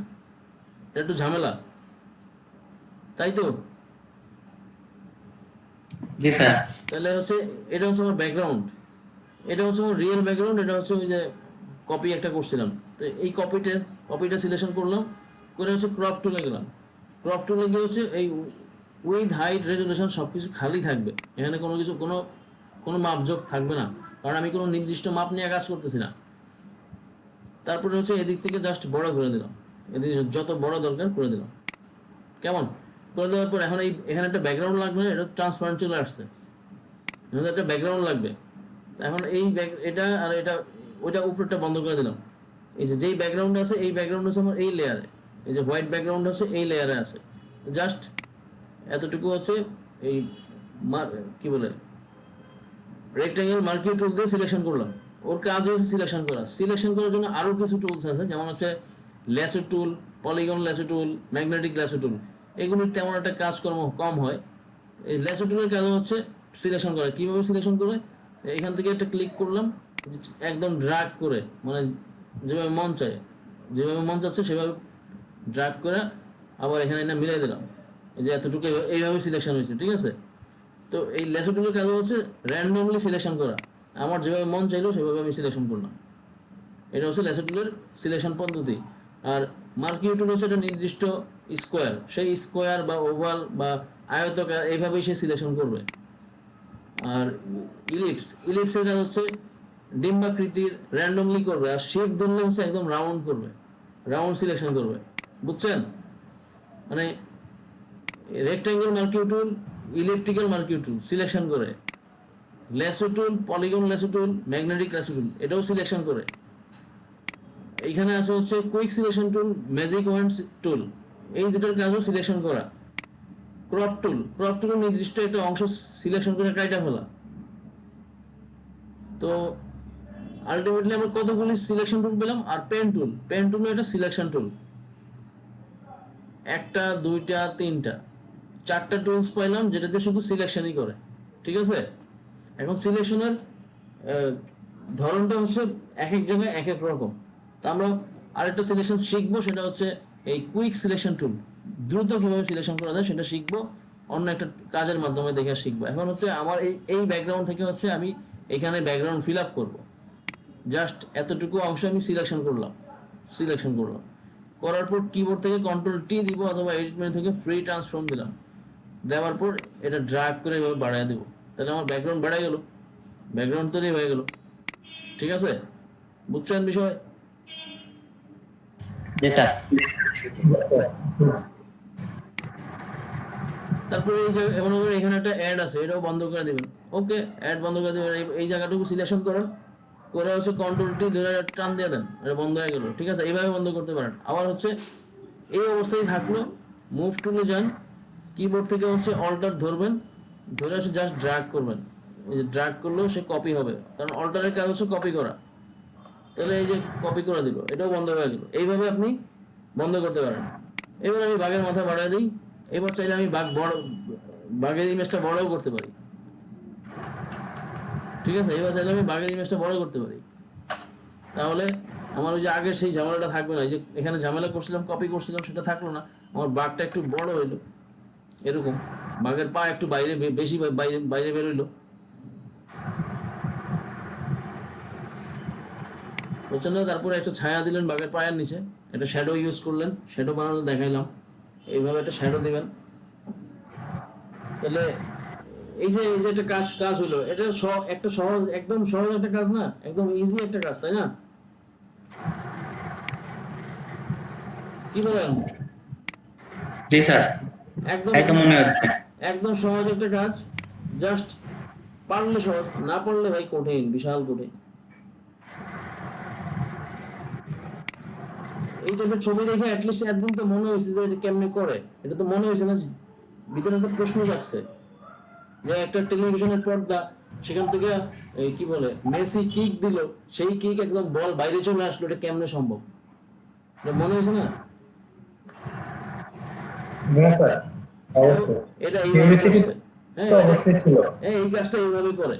এটা একটু ঝামেলা, তাই তো? জি স্যার। তাহলে হচ্ছে এটা হচ্ছে আমার ব্যাকগ্রাউন্ড, এটা হচ্ছে আমার রিয়েল ব্যাকগ্রাউন্ড, এটা হচ্ছে ওই যে কপি একটা করছিলাম, তো এই কপিটা সিলেকশন করলাম, করে হচ্ছে ক্রপ টুলে গেলাম, ক্রপ টুলে গিয়ে হচ্ছে এই উইথ হাইট রেজলিউশন সবকিছু খালি থাকবে, এখানে কোনো কিছু কোনো মাপযোগ থাকবে না, কারণ আমি কোনো নির্দিষ্ট মাপ নিয়ে কাজ করতেছি না। তারপরে হচ্ছে এদিক থেকে জাস্ট বড় করে দিলাম, এদিকে যত বড় দরকার করে দিলাম, কেমন করে দেওয়ার পর এখন এখানে একটা ব্যাকগ্রাউন্ড লাগবে, এটা ট্রান্সপারেন্ট চলে আসছে, এখানে একটা ব্যাকগ্রাউন্ড লাগবে। এখন এটা আর এটা, ওইটা উপরটা বন্ধ করে দিলাম, এই যে যেই ব্যাকগ্রাউন্ড আছে, এই ব্যাকগ্রাউন্ড আছে আমার এই লেয়ারে, এই যে হোয়াইট ব্যাকগ্রাউন্ড আছে এই লেয়ারে আছে, জাস্ট এতটুকু হচ্ছে এই কি বলে রেক্টাঙ্গেল মার্কিউ টুল দিয়ে সিলেকশন করলাম, ওর কাজ হচ্ছে সিলেকশন করার জন্য আরো কিছু টুলস আছে, যেমন হচ্ছে lasso tool, polygon lasso tool, magnetic lasso টুল, এগুলির তেমন একটা কাজকর্ম কম হয়। এই ল্যাসো টুলের কাজ হচ্ছে সিলেকশন করা। কিভাবে সিলেকশন করে, এখান থেকে একটা ক্লিক করলাম, একদম ড্র্যাগ করে, মানে যেভাবে মন চাচ্ছে সেভাবে ড্র্যাগ করে আবার এখানে এটা মিলাই দিলাম, এই যে এতটুকু এইভাবে সিলেকশন হয়েছে, ঠিক আছে? তো এই ল্যাসো টুলের কাজ হচ্ছে র্যান্ডমলি সিলেকশন করা, আমার যেভাবে মন চাইলো সেভাবে আমি সিলেকশন করলাম, এটা হচ্ছে ল্যাসো টুলের সিলেকশন পদ্ধতি। আর মার্কিউ টুল হচ্ছে একটা নির্দিষ্ট স্কোয়ার, সেই স্কোয়ার বা ওভাল বা আয়তাকার এইভাবেই সে সিলেকশন করবে। আর ইলিপসের কাজ হচ্ছে ডিম্বাকৃতির র্যান্ডমলি করবে, আর শিফট ধরলে হচ্ছে একদম রাউন্ড করবে, রাউন্ড সিলেকশন করবে, বুঝছেন? মানে rectangle marquee tool, electrical marquee tool selection করে, lasso tool, polygon lasso tool, magnetic lasso tool এটাও সিলেকশন করে। এইখানে আছে হচ্ছে quick selection tool, magic wand tool, এই দুটোর কাজও সিলেকশন করা। ক্রপ টুল নির্দিষ্ট একটা অংশ সিলেকশন করে কাইটা ফেলা। তো আলটিমেটলি আমরা কতগুলি সিলেকশন টুল পেলাম। আর পেন টুল একটা সিলেকশন টুল, একটা দুইটা তিনটা চারটা টুলস পাইলাম, যেটাতে শুধু সিলেকশনই করে, ঠিক আছে? এখন সিলেকশনের ধরনটা হচ্ছে এক এক জায়গায় এক এক রকম। তো আমরা আরেকটা সিলেকশন শিখবো, সেটা হচ্ছে এই কুইক সিলেকশন টুল, দ্রুত কিভাবে সিলেকশন করা যায় সেটা শিখবো, অন্য একটা কাজের মাধ্যমে দেখে শিখবো। এখন হচ্ছে আমার এই ব্যাকগ্রাউন্ড থেকে হচ্ছে আমি এখানে ব্যাকগ্রাউন্ড ফিল আপ করবো। জাস্ট এতটুকু অংশ আমি সিলেকশন করলাম, করার পর কিবোর্ড থেকে কন্ট্রোল টি দিব অথবা এডিট মেনু থেকে ফ্রি ট্রান্সফর্ম দিলাম, দেওয়ার পর এটা ড্র্যাগ করে এভাবে বাড়ায় দেবো, তাহলে আমার ব্যাকগ্রাউন্ড বেড়ে গেল, ব্যাকগ্রাউন্ড তৈরি হয়ে গেল। ঠিক আছে, বুঝছেন বিষয়? জি স্যার। তারপরে এই যে এমন করে এখানে একটা অ্যাড আছে, এটাও বন্ধ করে দিবেন। ওকে, অ্যাড বন্ধ করে দিবেন। এই জায়গাটুকু সিলেকশন করেন, করে হচ্ছে কন্ট্রোল টি ধরে টান দিয়ে দেন, এটা বন্ধ হয়ে গেল। ঠিক আছে, এইভাবে বন্ধ করতে পারেন। আবার হচ্ছে এই অবস্থায় থাকলো, মুভ টুলে যান, কিবোর্ড থেকে হচ্ছে অল্টার ধরবেন, ধরে হচ্ছে জাস্ট ড্র্যাগ করবেন। এই যে ড্র্যাগ করলেও সে কপি হবে, কারণ অল্টারের কাজ হচ্ছে কপি করা। তাহলে এই যে কপি করে দিল, এটাও বন্ধ হয়ে গেল। এইভাবে আপনি বন্ধ করতে পারেন। এবার আমি বাঘের মাথা বাড়ায় দিই। এবার চাইলে আমি বাঘের ইমেজটা বড়ও করতে পারি। ঠিক আছে, এবার চাইলে আমি বাঘের ইমেজটা বড় করতে পারি, তাহলে আমার ওই যে আগের সেই ঝামেলাটা থাকবে না। যে এখানে ঝামেলা করছিলাম, কপি করছিলাম, সেটা থাকলো না। আমার বাঘটা একটু বড় হইলো, এরকম বাঘের পা একটু বাইরে বেশি বাইরে বাইরে বেরোইলো, বুঝছেন না? তারপরে একটা ছায়া দিলেন বাঘের পায়ের নিচে, একটা শ্যাডো ইউজ করলেন, শ্যাডো বানানো দেখাইলাম। এইভাবে একটা শ্যাডো দিবেন, তাহলে এই যে একটা কাজ হলো, এটা একটা সহজ, একদম সহজ একটা কাজ না, একদম ইজি একটা কাজ, তাই না? কি বলেন? জি স্যার, একদম একদম মনে হচ্ছে। একদম সহজ একটা কাজ, জাস্ট পারলে সহজ, না পারলে ভাই কঠিন, বিশাল কঠিন। এই টাইপের ছবি দেখে অ্যাটলিস্ট একদিন তো মনে হয়েছে যে এটা কেমনে করে, এটা তো মনে হয়েছে না, ভিতরে একটা প্রশ্ন জাগছে যে একটা টেলিভিশনের পর্দা, সেখান থেকে কি বলে মেসি কিক দিল, সেই কিক একদম বল বাইরে চলে আসলো, এটা কেমনে সম্ভব? এটা মনে হয়েছে না? এটা এইভাবে করছে। হ্যাঁ, এই কাজটা এইভাবে করে।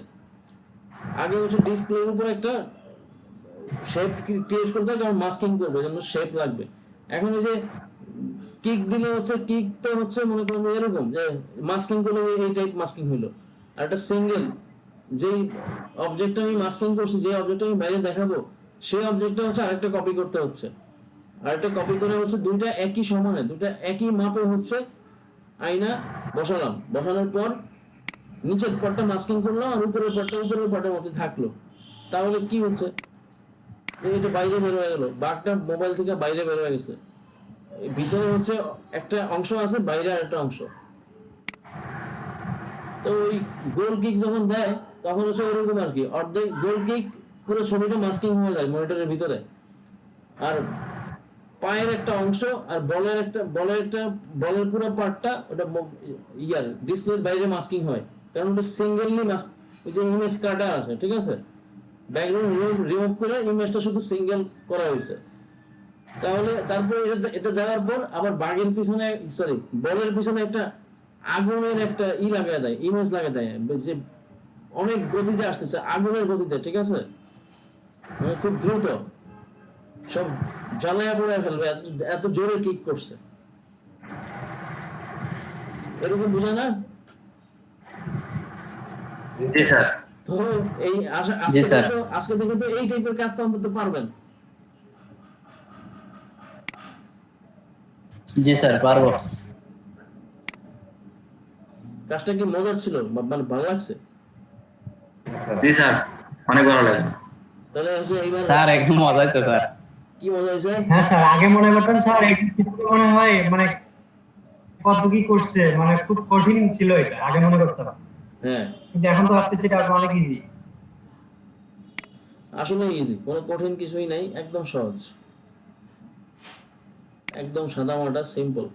আগে হচ্ছে ডিসপ্লের উপর একটা শেপ ক্রিয়েট করতে হয়, কারণ মাস্কিং করবে, জন্য শেপ লাগবে। এখন ওই যে কিক দিলে হচ্ছে, কিক তো হচ্ছে মনে করেন এরকম যে মাস্কিং করলে এই টাইপ মাস্কিং হইলো। আর একটা সিঙ্গেল যেই অবজেক্টটা আমি মাস্কিং করছি, যে অবজেক্টটা আমি বাইরে দেখাবো, সেই অবজেক্টটা হচ্ছে আরেকটা কপি করতে হচ্ছে, আরেকটা কপি করে হচ্ছে দুইটা একই সমানে, দুইটা একই মাপে হচ্ছে আয়না বসালাম, বসানোর পর নিচের পটটা মাস্কিং করলাম আর উপরের পটের মধ্যে থাকলো। তাহলে কি হচ্ছে, এটা বাইরে বের হয়ে গেল, বাঘটা মোবাইল থেকে বাইরে বের হয়ে গেছে। ভিতরে হচ্ছে একটা অংশ আছে, বাইরে আরেকটা অংশ। তো ওই গোল কিক যখন দেয় তখন হচ্ছে ওরকম আর কি, অর্ধেক গোল কিক পুরো ছবিটা মাস্কিং হয়ে যায় মনিটরের ভিতরে, আর পায়ের একটা অংশ আর বলের পুরো পার্টটা ওটা ইয়ার ডিসপ্লের বাইরে মাস্কিং হয়, কারণ ওটা সিঙ্গেললি ওই যে ইমেজ কাটা আছে। ঠিক আছে, ব্যাকগ্রাউন্ড রিমুভ করে ইমেজটা শুধু সিঙ্গেল করা হয়েছে। তাহলে তারপর এটা দেওয়ার পর আবার বাঘের পিছনে, সরি বলের পিছনে একটা আগুনের একটা লাগায় দেয়, ইমেজ লাগায় দেয়, যে অনেক গতিতে আসতেছে, আগুনের গতিতে। ঠিক আছে, মানে খুব দ্রুত সব জ্বালায়া পড়ে ফেলবে, এত জোরে কিক করছে, এরকম বুঝে না? জি স্যার। তো এই আজকে থেকে তো এই টাইপের কাজটা অন্তত পারবেন। জি স্যার, পারবো। কাজটা কি মজার ছিল, মানে ভালো লাগছে? জি স্যার, অনেক ভালো লাগে। তাহলে হচ্ছে এইবার স্যার একদম মজা হইতো স্যার। কি মজা হয়েছে? হ্যাঁ স্যার, আগে মনে করতাম স্যার মনে হয় মানে কত কি করছে, মানে খুব কঠিন ছিল এটা আগে মনে করতাম, হ্যাঁ, কিন্তু এখন তো ভাবতেছি এটা অনেক ইজি। আসলে ইজি, কোনো কঠিন কিছুই নাই, একদম সহজ, একদম সাদা মাটা সিম্পল।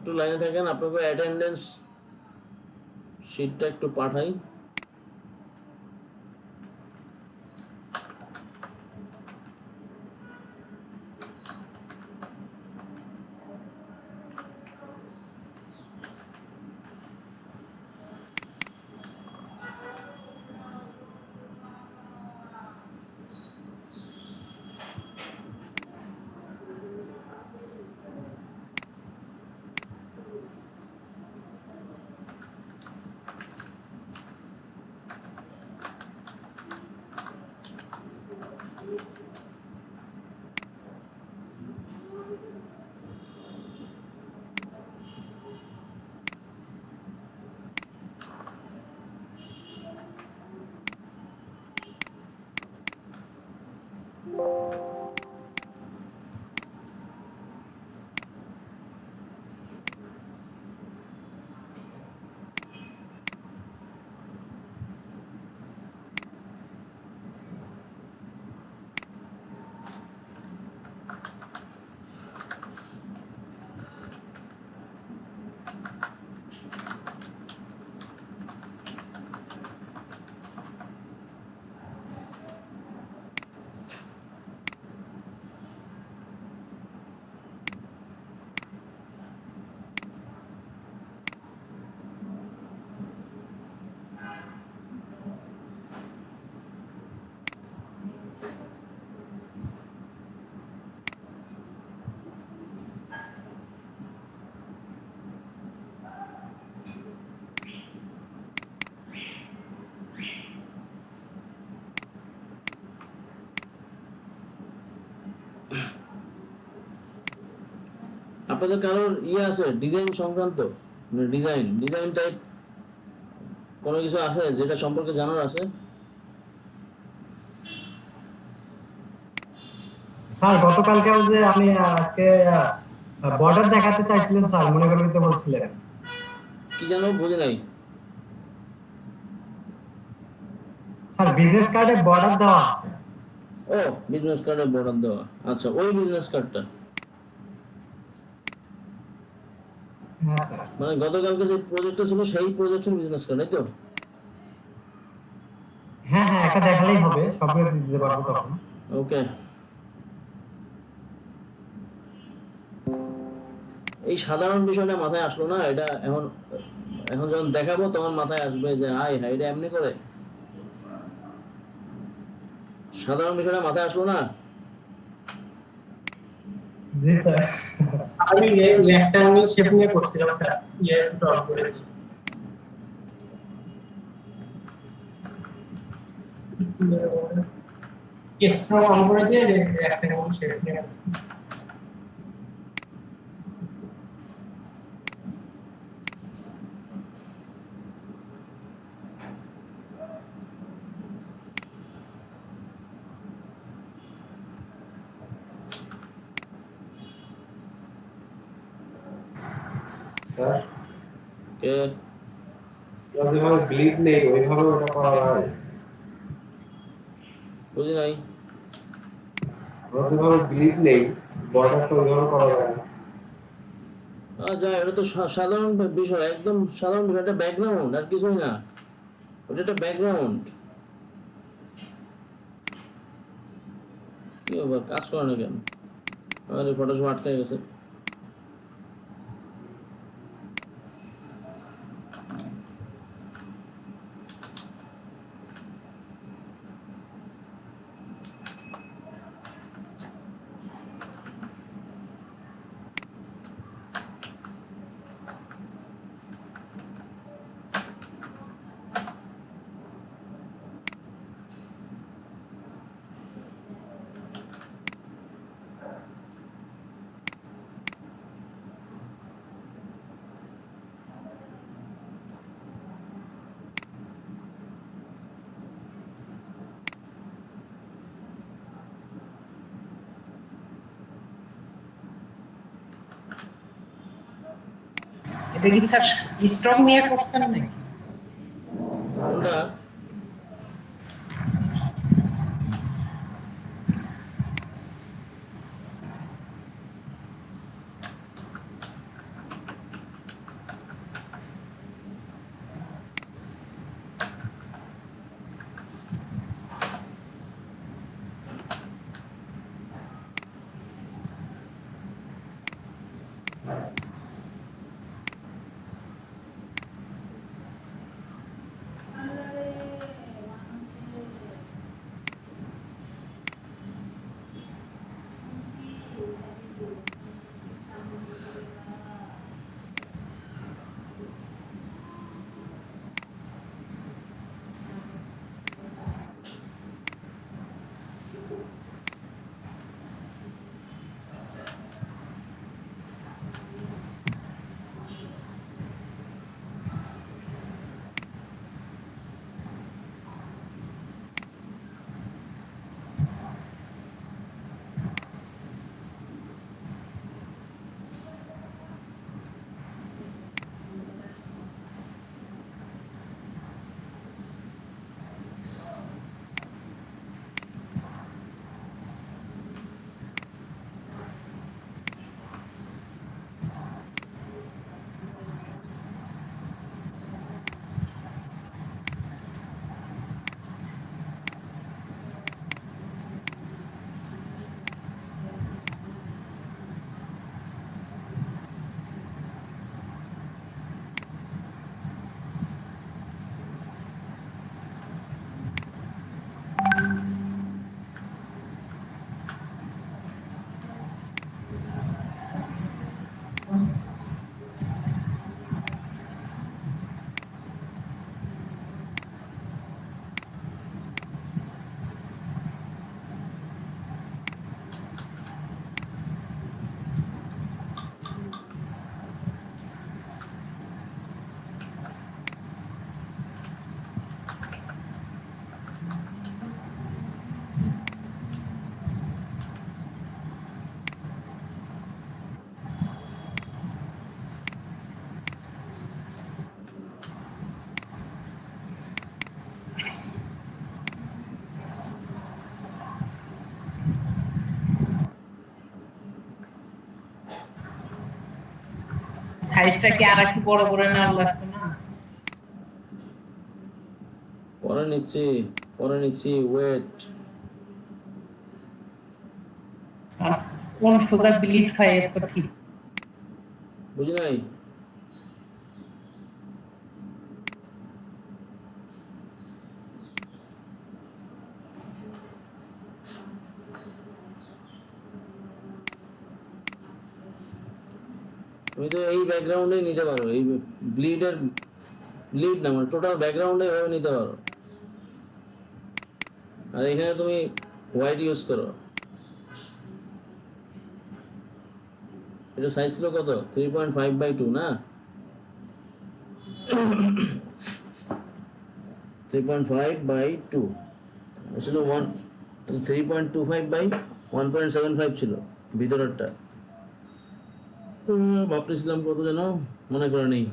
একটু লাইনে থাকেন, আপনাকে অ্যাটেন্ডেন্স শিটটা একটু পাঠাই। আপনাদের কারোর আছে ডিজাইন সংক্রান্ত, ডিজাইন টাইপ কোনো কিছু আছে যেটা সম্পর্কে জানার আছে? স্যার গতকালকে যে আমি আজকে বর্ডার দেখাতে চাইছিলেন স্যার, মনে করতে বলছিলেন। কি জানো বুঝে নাই। স্যার বিজনেস কার্ডে বর্ডার দেওয়া। ও বিজনেস কার্ডে বর্ডার দেওয়া, আচ্ছা ওই বিজনেস কার্ডটা। হ্যাঁ স্যার। মানে গতকালকে যে প্রজেক্টটা ছিল সেই প্রজেক্টের বিজনেস কার্ড, তাই তো? হ্যাঁ হ্যাঁ, একটা দেখালেই হবে, সবগুলো দিতে পারবো তখন। ওকে, এই সাধারণ বিষয়টা মাথায় আসলো না, এটা এখন এখন যখন দেখাবো তখন মাথায় আসবে যে হাই হাই এটা এমনি করে। সাধারণ বিষয়টা মাথায় আসলো না। জি স্যার, আমি রেক্ট্যাঙ্গেল শেপ নিয়ে করছিলাম স্যার, ড্র করে এক্সট্রা অন করে দিয়ে রেক্ট্যাঙ্গেল শেপ নিয়ে করছি। স্যার কে যেভাবে গ্লিড নেই ওইভাবে ওটা করা যায়? বুঝি নাই। যেভাবে গ্লিড নেই বর্ডারটা ওইভাবে করা যায় না? আচ্ছা এটা তো সাধারণ বিষয়, একদম সাধারণ বিষয়, এটা ব্যাকগ্রাউন্ড আর কিছুই না, ওটা একটা ব্যাকগ্রাউন্ড। কি ব্যাপার, কাজ করে না কেন? আমাদের ফটোশপ আটকে গেছে। এটা কি স্যার স্টক নিয়ে করছেন নাকি? কোনটা? সাইজটা কি আর একটু বড় করে নেওয়া লাগতো না? পরে নিচ্ছি ওয়েট। কোন সোজা বিলিট হয় এত ঠিক বুঝি নাই? তুমি তো এই ব্যাকগ্রাউন্ডে নিতে পারো, এই ব্লিড না মানে টোটাল ব্যাকগ্রাউন্ডে এভাবে নিতে পারো। আর এখানে তুমি হোয়াইট ইউজ করো। এটা সাইজ ছিল কত? 3.5/2 না? 3.5/2 ছিল 3.25/1.75 ছিল ভিতরেরটা। ভাবতেছিলাম কত যেন মনে করে নেই।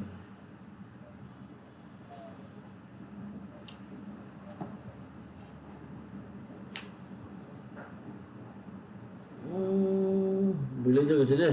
ভুলে তো গেছি রে।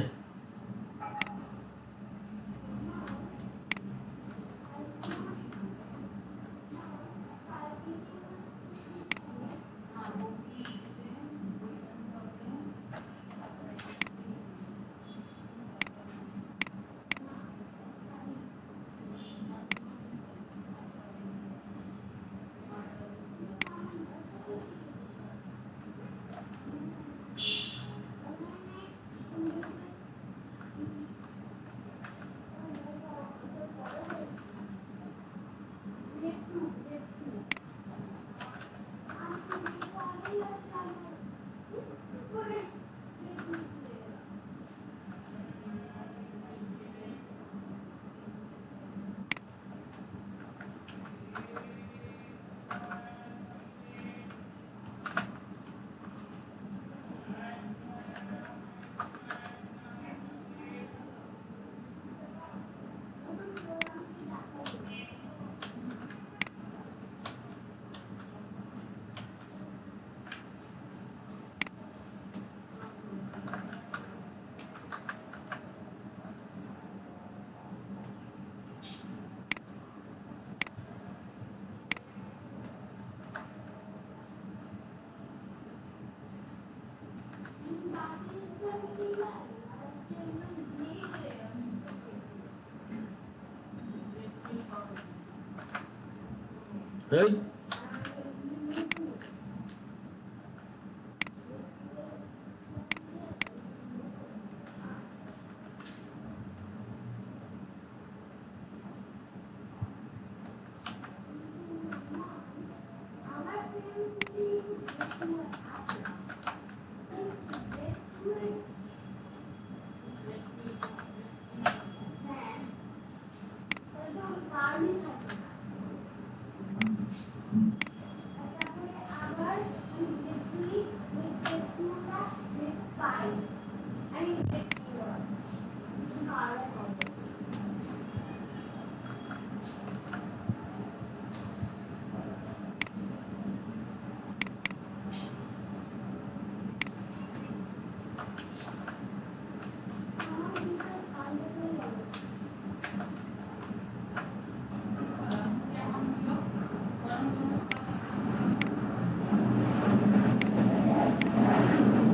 এই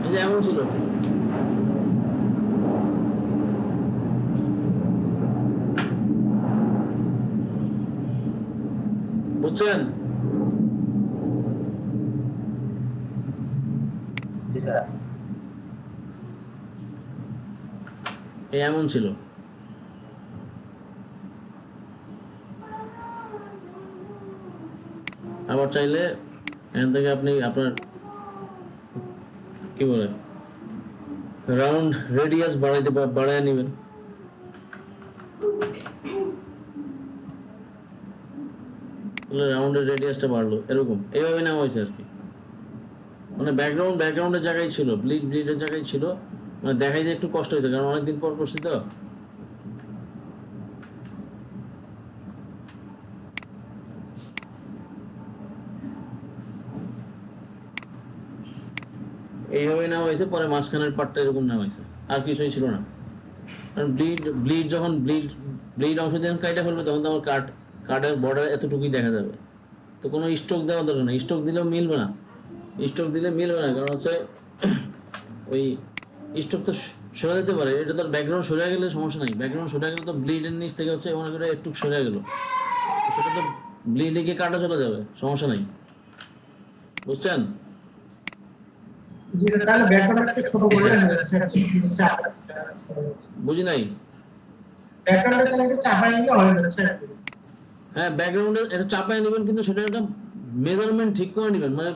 এই যে এমন ছিল, বুঝছেন? জি স্যার। এই এমন ছিল। আবার চাইলে এখান থেকে আপনি আপনার কি বলে রাউন্ড রেডিয়াস বাড়ায় নেবেন। তাহলে রাউন্ডের রেডিয়াসটা বাড়লো, এরকম এইভাবে নেওয়া হয়েছে আর কি। মানে ব্যাকগ্রাউন্ডের জায়গায় ছিল, ব্লিডের জায়গায় ছিল, মানে দেখাইতে একটু কষ্ট হয়েছে কারণ অনেকদিন পর করছি তো। এইভাবে নেওয়া হয়েছে, পরে মাঝখানের পার্টটা এরকম নেওয়া হয়েছে, আর কিছুই ছিল না। কারণ ব্লিড যখন ব্লিড অংশ দিয়ে কাইটা ফেলবে তখন তো আমার কার্ডের বর্ডার এতটুকুই দেখা যাবে। তো কোনো স্ট্রোক দেওয়া দরকার না, স্ট্রোক দিলেও মিলবে না, কারণ হচ্ছে ওই স্ট্রোক তো সরে যেতে পারে, এটা তো ব্যাকগ্রাউন্ড সরে গেলে সমস্যা নাই। ব্যাকগ্রাউন্ড সরে গেলে তো ব্লিডের নিচ থেকে হচ্ছে মনে করে একটু সরে গেল, সেটা তো ব্লিডে গিয়ে কাটা চলে যাবে, সমস্যা নাই। বুঝছেন? জি স্যার, তাহলে ব্যাকগ্রাউন্ডটা ছোট করে হয়েছে বুঝি নাই। ব্যাকগ্রাউন্ডে তাহলে একটু চাপাই নিলে হয়ে যাচ্ছে। হ্যাঁ, ব্যাকগ্রাউন্ডে এটা চাপায় নেবেন, কিন্তু সেটা একটা মেজারমেন্ট ঠিক করে নেবেন, মানে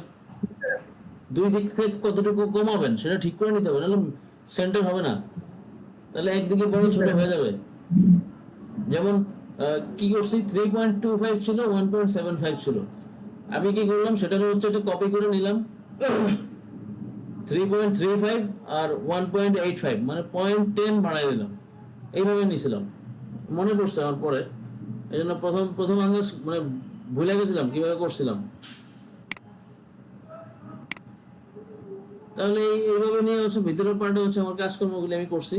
দুই দিক থেকে কতটুকু কমাবেন সেটা ঠিক করে নিতে হবে, নাহলে সেন্টার হবে না, তাহলে একদিকে বড় ছোট হয়ে যাবে। যেমন কি করছি, 3.25 ছিল, 1.75 ছিল। আমি কি করলাম, সেটা হচ্ছে এটা কপি করে নিলাম 3.35 আর 1.85, মানে 0.10 বাড়াই দিলাম, এইভাবে নিয়েছিলাম, মনে পড়ছে আমার পরে। এই জন্য প্রথম আন্দাজ মানে ভুলে গেছিলাম কিভাবে করছিলাম। তাহলে এইভাবে নিয়ে হচ্ছে ভিতরের পার্টে হচ্ছে আমার কাজকর্মগুলি আমি করছি।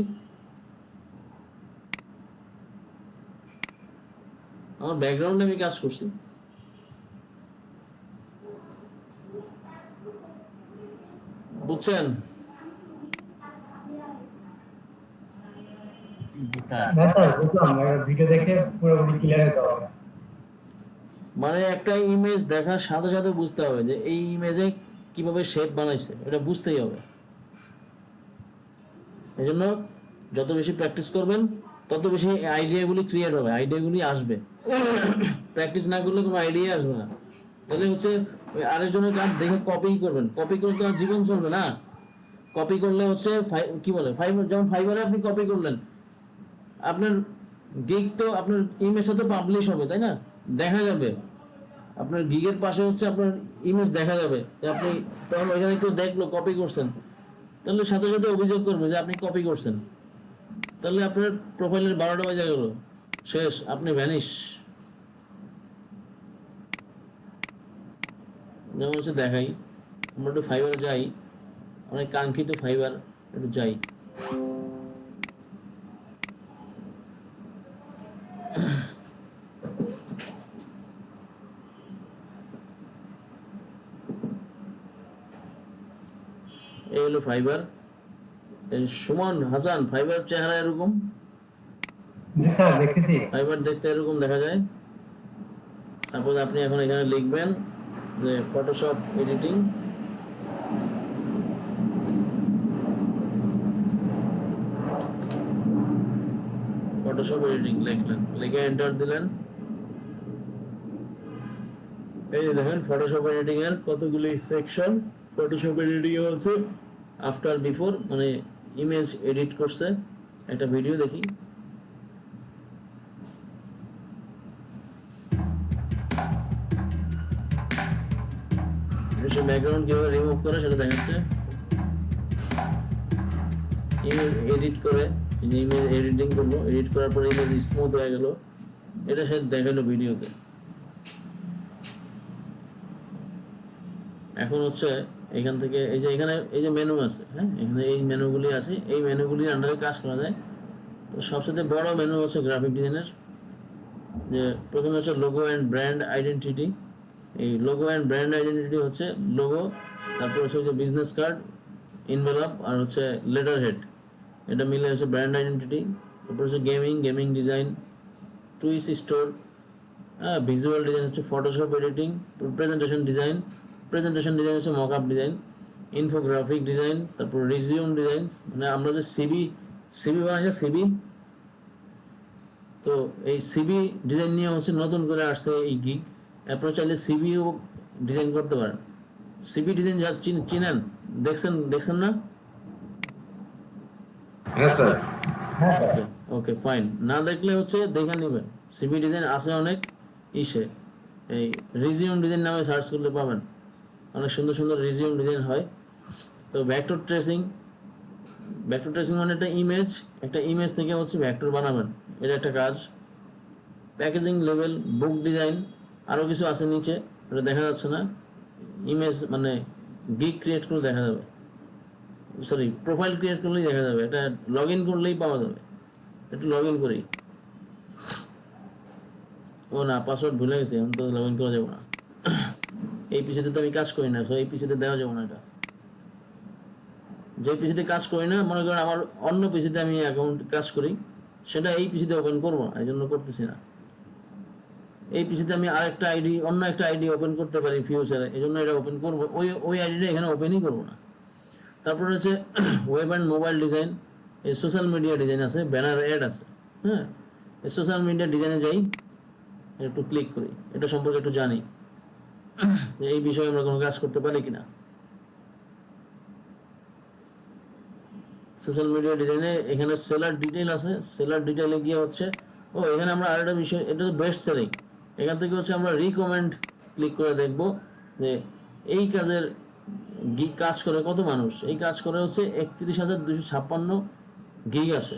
আমার ব্যাকগ্রাউন্ডে আমি কাজ করছি। বুঝছেন? জি স্যার। না স্যার, বুঝলাম, ভিডিও দেখে পুরোপুরি ক্লিয়ার হতে হবে। মানে একটা ইমেজ দেখার সাথে সাথে বুঝতে হবে যে এই ইমেজে কিভাবে শেপ বানাইছে, এটা বুঝতেই হবে। এই জন্য যত বেশি প্র্যাকটিস করবেন তত বেশি আইডিয়াগুলি ক্রিয়েট হবে, আইডিয়াগুলি আসবে। প্র্যাকটিস না করলে কোনো আইডিয়া আসবে না। তাহলে হচ্ছে ওই আরেকজনের কাজ দেখে কপি করবেন, কপি করলে তো আর জীবন চলবে না। কপি করলে হচ্ছে কি বলে যেমন ফাইবারে আপনি কপি করলেন, আপনার গিগ তো আপনার ইমেজটা তো পাবলিশ হবে, তাই না? দেখা যাবে আপনার গিগের পাশে হচ্ছে আপনার ইমেজ দেখা যাবে, যে আপনি তখন ওইখানে কেউ দেখলো কপি করছেন, তাহলে সাথে সাথে অভিযোগ করবে যে আপনি কপি করছেন, তাহলে আপনার প্রোফাইলের 12টা বাজে গেল, শেষ, আপনি ভ্যানিশ। যেমন হচ্ছে দেখাই, আমরা একটু ফাইবারে যাই, অনেক কাঙ্ক্ষিত ফাইবার, একটু যাই। এই হলো ফাইবার। সুমন হাসান, ফাইবার চেহারা এরকম, জি স্যার, দেখেছি। ফাইবার দেখতে এরকম দেখা যায়। সাপোজ আপনি এখন এখানে লিখবেন যে ফটোশপ এডিটিং, ফটোশপ এডিটিং লিখলেন, লিখে এন্টার দিলেন। এই যে দেখেন ফটোশপ এডিটিং এর কতগুলি সেকশন। ফটোশপ এডিটিং এ হচ্ছে আফটার বিফোর, মানে ইমেজ এডিট করছে। একটা ভিডিও দেখি। ব্যাকগ্রাউন্ড কিভাবে রিমুভ করে সেটা দেখাচ্ছে। ইমেজ এডিট করে, ইমেজ এডিটিং করলো, এডিট করার পরে ইমেজ স্মুথ হয়ে গেল, এটা সে দেখালো ভিডিওতে। এখন হচ্ছে এখান থেকে এই যে এখানে এই যে মেনু আছে, হ্যাঁ এখানে এই মেনুগুলি আছে, এই মেনুগুলির আন্ডারে কাজ করা যায়। তো সবচেয়ে বড় মেনু হচ্ছে গ্রাফিক ডিজাইনের, যে প্রথমে হচ্ছে লোগো অ্যান্ড ব্র্যান্ড আইডেন্টিটি। এই লোগো অ্যান্ড ব্র্যান্ড আইডেন্টিটি হচ্ছে লোগো, তারপর হচ্ছে বিজনেস কার্ড, ইনভেলপ আর হচ্ছে লেটার হেড, এটা মিলে হচ্ছে ব্র্যান্ড আইডেন্টিটি। তারপর হচ্ছে গেমিং ডিজাইন, টুইস স্টোর, হ্যাঁ ভিজুয়াল ডিজাইন হচ্ছে ফটোশপ এডিটিং, প্রেজেন্টেশন ডিজাইন হচ্ছে মকআপ ডিজাইন, ইনফোগ্রাফিক ডিজাইন, তারপর রিজিউম ডিজাইন, মানে আমরা যে সিবি বানাই না সিবি, তো এই সিবি ডিজাইন নিয়ে হচ্ছে নতুন করে আসছে এই গিগ। আপনারা চাইলে সিবিও ডিজাইন করতে পারেন। সিবি ডিজাইন যা চিনেন, দেখছেন না? হ্যাঁ স্যার। ওকে ফাইন, না দেখলে হচ্ছে দেখে নেবেন। সিবি ডিজাইন আছে অনেক ইসে, এই রিজিউম ডিজাইন নামে সার্চ করলে পাবেন, অনেক সুন্দর সুন্দর রিজিউম ডিজাইন হয়। তো ভেক্টর ট্রেসিং মানে একটা ইমেজ থেকে হচ্ছে ভেক্টর বানাবেন, এটা একটা কাজ। প্যাকেজিং লেভেল, বুক ডিজাইন, আরও কিছু আছে নিচে, এটা দেখা যাচ্ছে না। ইমেজ মানে গিগ ক্রিয়েট করে দেখা যাবে, সরি প্রোফাইল ক্রিয়েট করলেই দেখা যাবে, এটা লগ ইন করলেই পাওয়া যাবে। একটু লগ ইন করি। ও না, পাসওয়ার্ড ভুলে গেছি, এখন তো লগ ইন করা যাবে না। এই পিসিতে তো আমি কাজ করি না, এই পিসিতে দেওয়া যাবে না। এটা যে পিসিতে কাজ করি না, মনে করেন আমার অন্য পিসিতে আমি অ্যাকাউন্ট কাজ করি, সেটা এই পিসিতে ওপেন করবো না, এই জন্য করতেছি না। এই পিসিতে আমি অন্য একটা আইডি ওপেন করতে পারি ফিউচারে, এই জন্য এটা ওপেন করবো। ওই আইডিটা এখানে ওপেনই করবো না। তারপরে হচ্ছে ওয়েব অ্যান্ড মোবাইল ডিজাইন, এই সোশ্যাল মিডিয়া ডিজাইন আছে, ব্যানার অ্যাড আছে। হ্যাঁ, এই সোশ্যাল মিডিয়া ডিজাইনে যাই, একটু ক্লিক করি, এটা সম্পর্কে একটু জানি যে এই বিষয়ে আমরা কোনো কাজ করতে পারি কিনা। সোশ্যাল মিডিয়া ডিজাইনে এখানে সেলার ডিটেইল আছে, সেলার ডিটেইলে গিয়ে হচ্ছে এখানে আমরা আরেকটা বিষয়, এটা তো বেস্ট সেলিং। এখান থেকে হচ্ছে আমরা রিকমেন্ড ক্লিক করে দেখব যে এই কাজের কাজ করে কত মানুষ। এই কাজ করে হচ্ছে 31,256 গিগ আছে,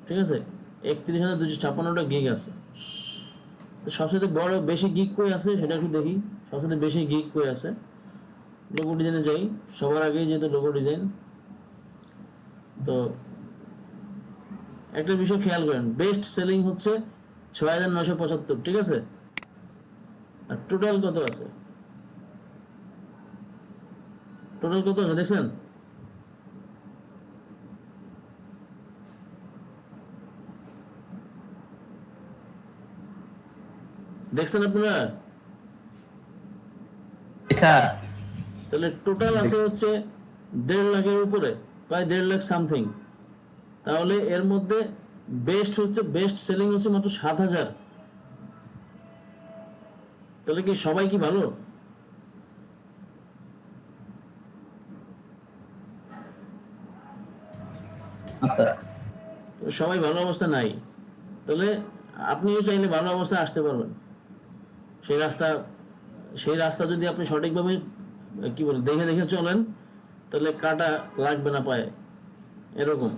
ঠিক আছে, 31,256টা গিগ আছে। তো সবচেয়ে বড় বেশি গিগ কই আছে সেটা একটু দেখি। সবচেয়ে বেশি গিগ কই আছে, লোগো ডিজাইনে যাই সবার আগেই, যেহেতু লোগো ডিজাইন। তো একটা বিষয় খেয়াল করেন, বেস্ট সেলিং হচ্ছে 6,975, ঠিক আছে। আর টোটাল কত আছে দেখছেন? আপনারা? তাহলে টোটাল আছে হচ্ছে 1.5 লাখের উপরে, প্রায় 1.5 লাখ সামথিং। তাহলে এর মধ্যে বেস্ট সেলিং হচ্ছে মাত্র 7,000। তাহলে কি সবাই কি ভালো? সবাই ভালো অবস্থা নাই। তাহলে আপনিও চাইলে ভালো অবস্থায় আসতে পারবেন। সেই রাস্তা যদি আপনি সঠিকভাবে কি বলে দেখে চলেন, তাহলে কাটা লাগবে না পায়ে, এরকম।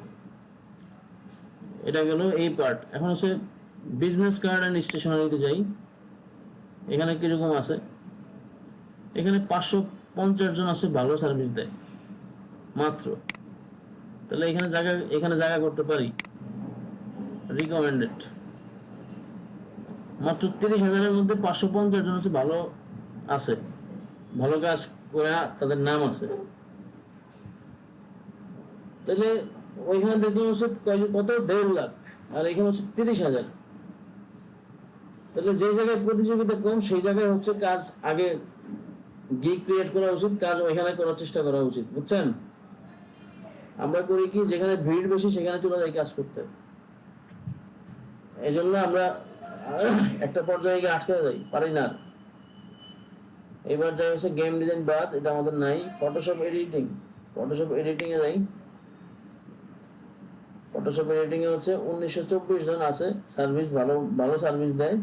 এটা গেল এই পার্ট। এখন হচ্ছে বিজনেস কার্ড অ্যান্ড স্টেশনারিতে যাই। এখানে কিরকম আছে? এখানে 550 জন আছে ভালো সার্ভিস দেয় মাত্র। তাহলে এখানে জায়গা করতে পারি। রিকমেন্ডেড মাত্র 30,000-এর মধ্যে 550 জন আছে ভালো কাজ করে, তাদের নাম আছে। তাহলে ওইখানে দেখলাম হচ্ছে কত 1.5 লাখ, আর এখানে হচ্ছে 30,000। তাহলে যে জায়গায় প্রতিযোগিতা কম সেই জায়গায় হচ্ছে কাজ আগে গিগ ক্রিয়েট করা উচিত, কাজ ওইখানে করার চেষ্টা করা উচিত, বুঝছেন? আমরা করি কি, যেখানে ভিড় বেশি সেখানে চলে যাই কাজ করতে। এই জন্য আমরা একটা পর্যায়ে গিয়ে আটকে যাই, পারি না। এবার যাই হচ্ছে গেম ডিজাইন বাদ, এটা আমাদের নাই। ফটোশপ এডিটিং, ফটোশপ এডিটিং এ যাই। ফটোশপ এডিটিং এ হচ্ছে 1924 জন আছে, সার্ভিস ভালো ভালো সার্ভিস দেয়।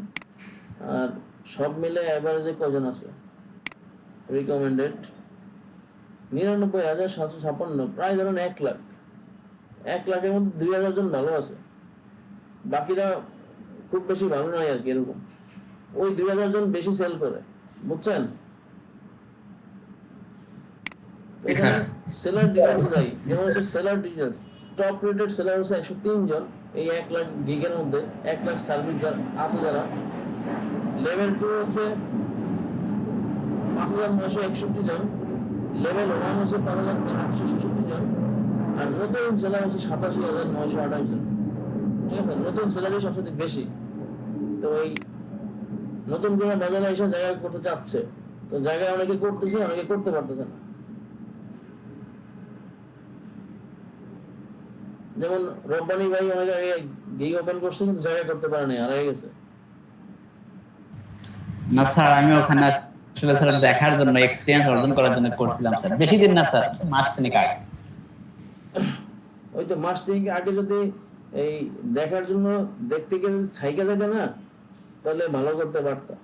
আর সব মিলে এভারেজে কজন আছে রিকমেন্ডেড? 99,756, প্রায় ধরুন 1 লাখ। 1 লাখের মধ্যে 2000 জন ভালো আছে, বাকিরা খুব বেশি ভালো নয় আর কি। এরকম ওই 2000 জন বেশি সেল করে, বুঝছেন? এখানে সেলার ডিটেইলস যাই, যেমন হচ্ছে seller details. Top rated seller হচ্ছে 103 জন এই 1 লাখ গিগের মধ্যে। 1 লাখ সার্ভিস আছে যারা। লেভেল 2 হচ্ছে 5961 জন, লেভেল 1 হচ্ছে 5766 জন, আর নতুন সেলার হচ্ছে 87,928 জন। ঠিক আছে, নতুন স্যালারি সবচেয়ে বেশি। তো এই নতুন করে বাজারে এসে জায়গা করতে চাচ্ছে, তো জায়গায় অনেকে করতেছে, অনেকে করতে পারতেছে না। যেমন রব্বানি ভাই অনেক আগে গিগ ওপেন করছে কিন্তু জায়গা করতে পারে নাই, হারিয়ে গেছে। না স্যার, আমি ওখানে আসলে স্যার দেখার জন্য, এক্সপেরিয়েন্স অর্জন করার জন্য করছিলাম স্যার। বেশি দিন না স্যার, মাস তিনেক আগে। ওই তো মাস তিনেক আগে যদি এই দেখার জন্য দেখতে গেলে থাইকা যেত না, তাহলে ভালো করতে পারতাম।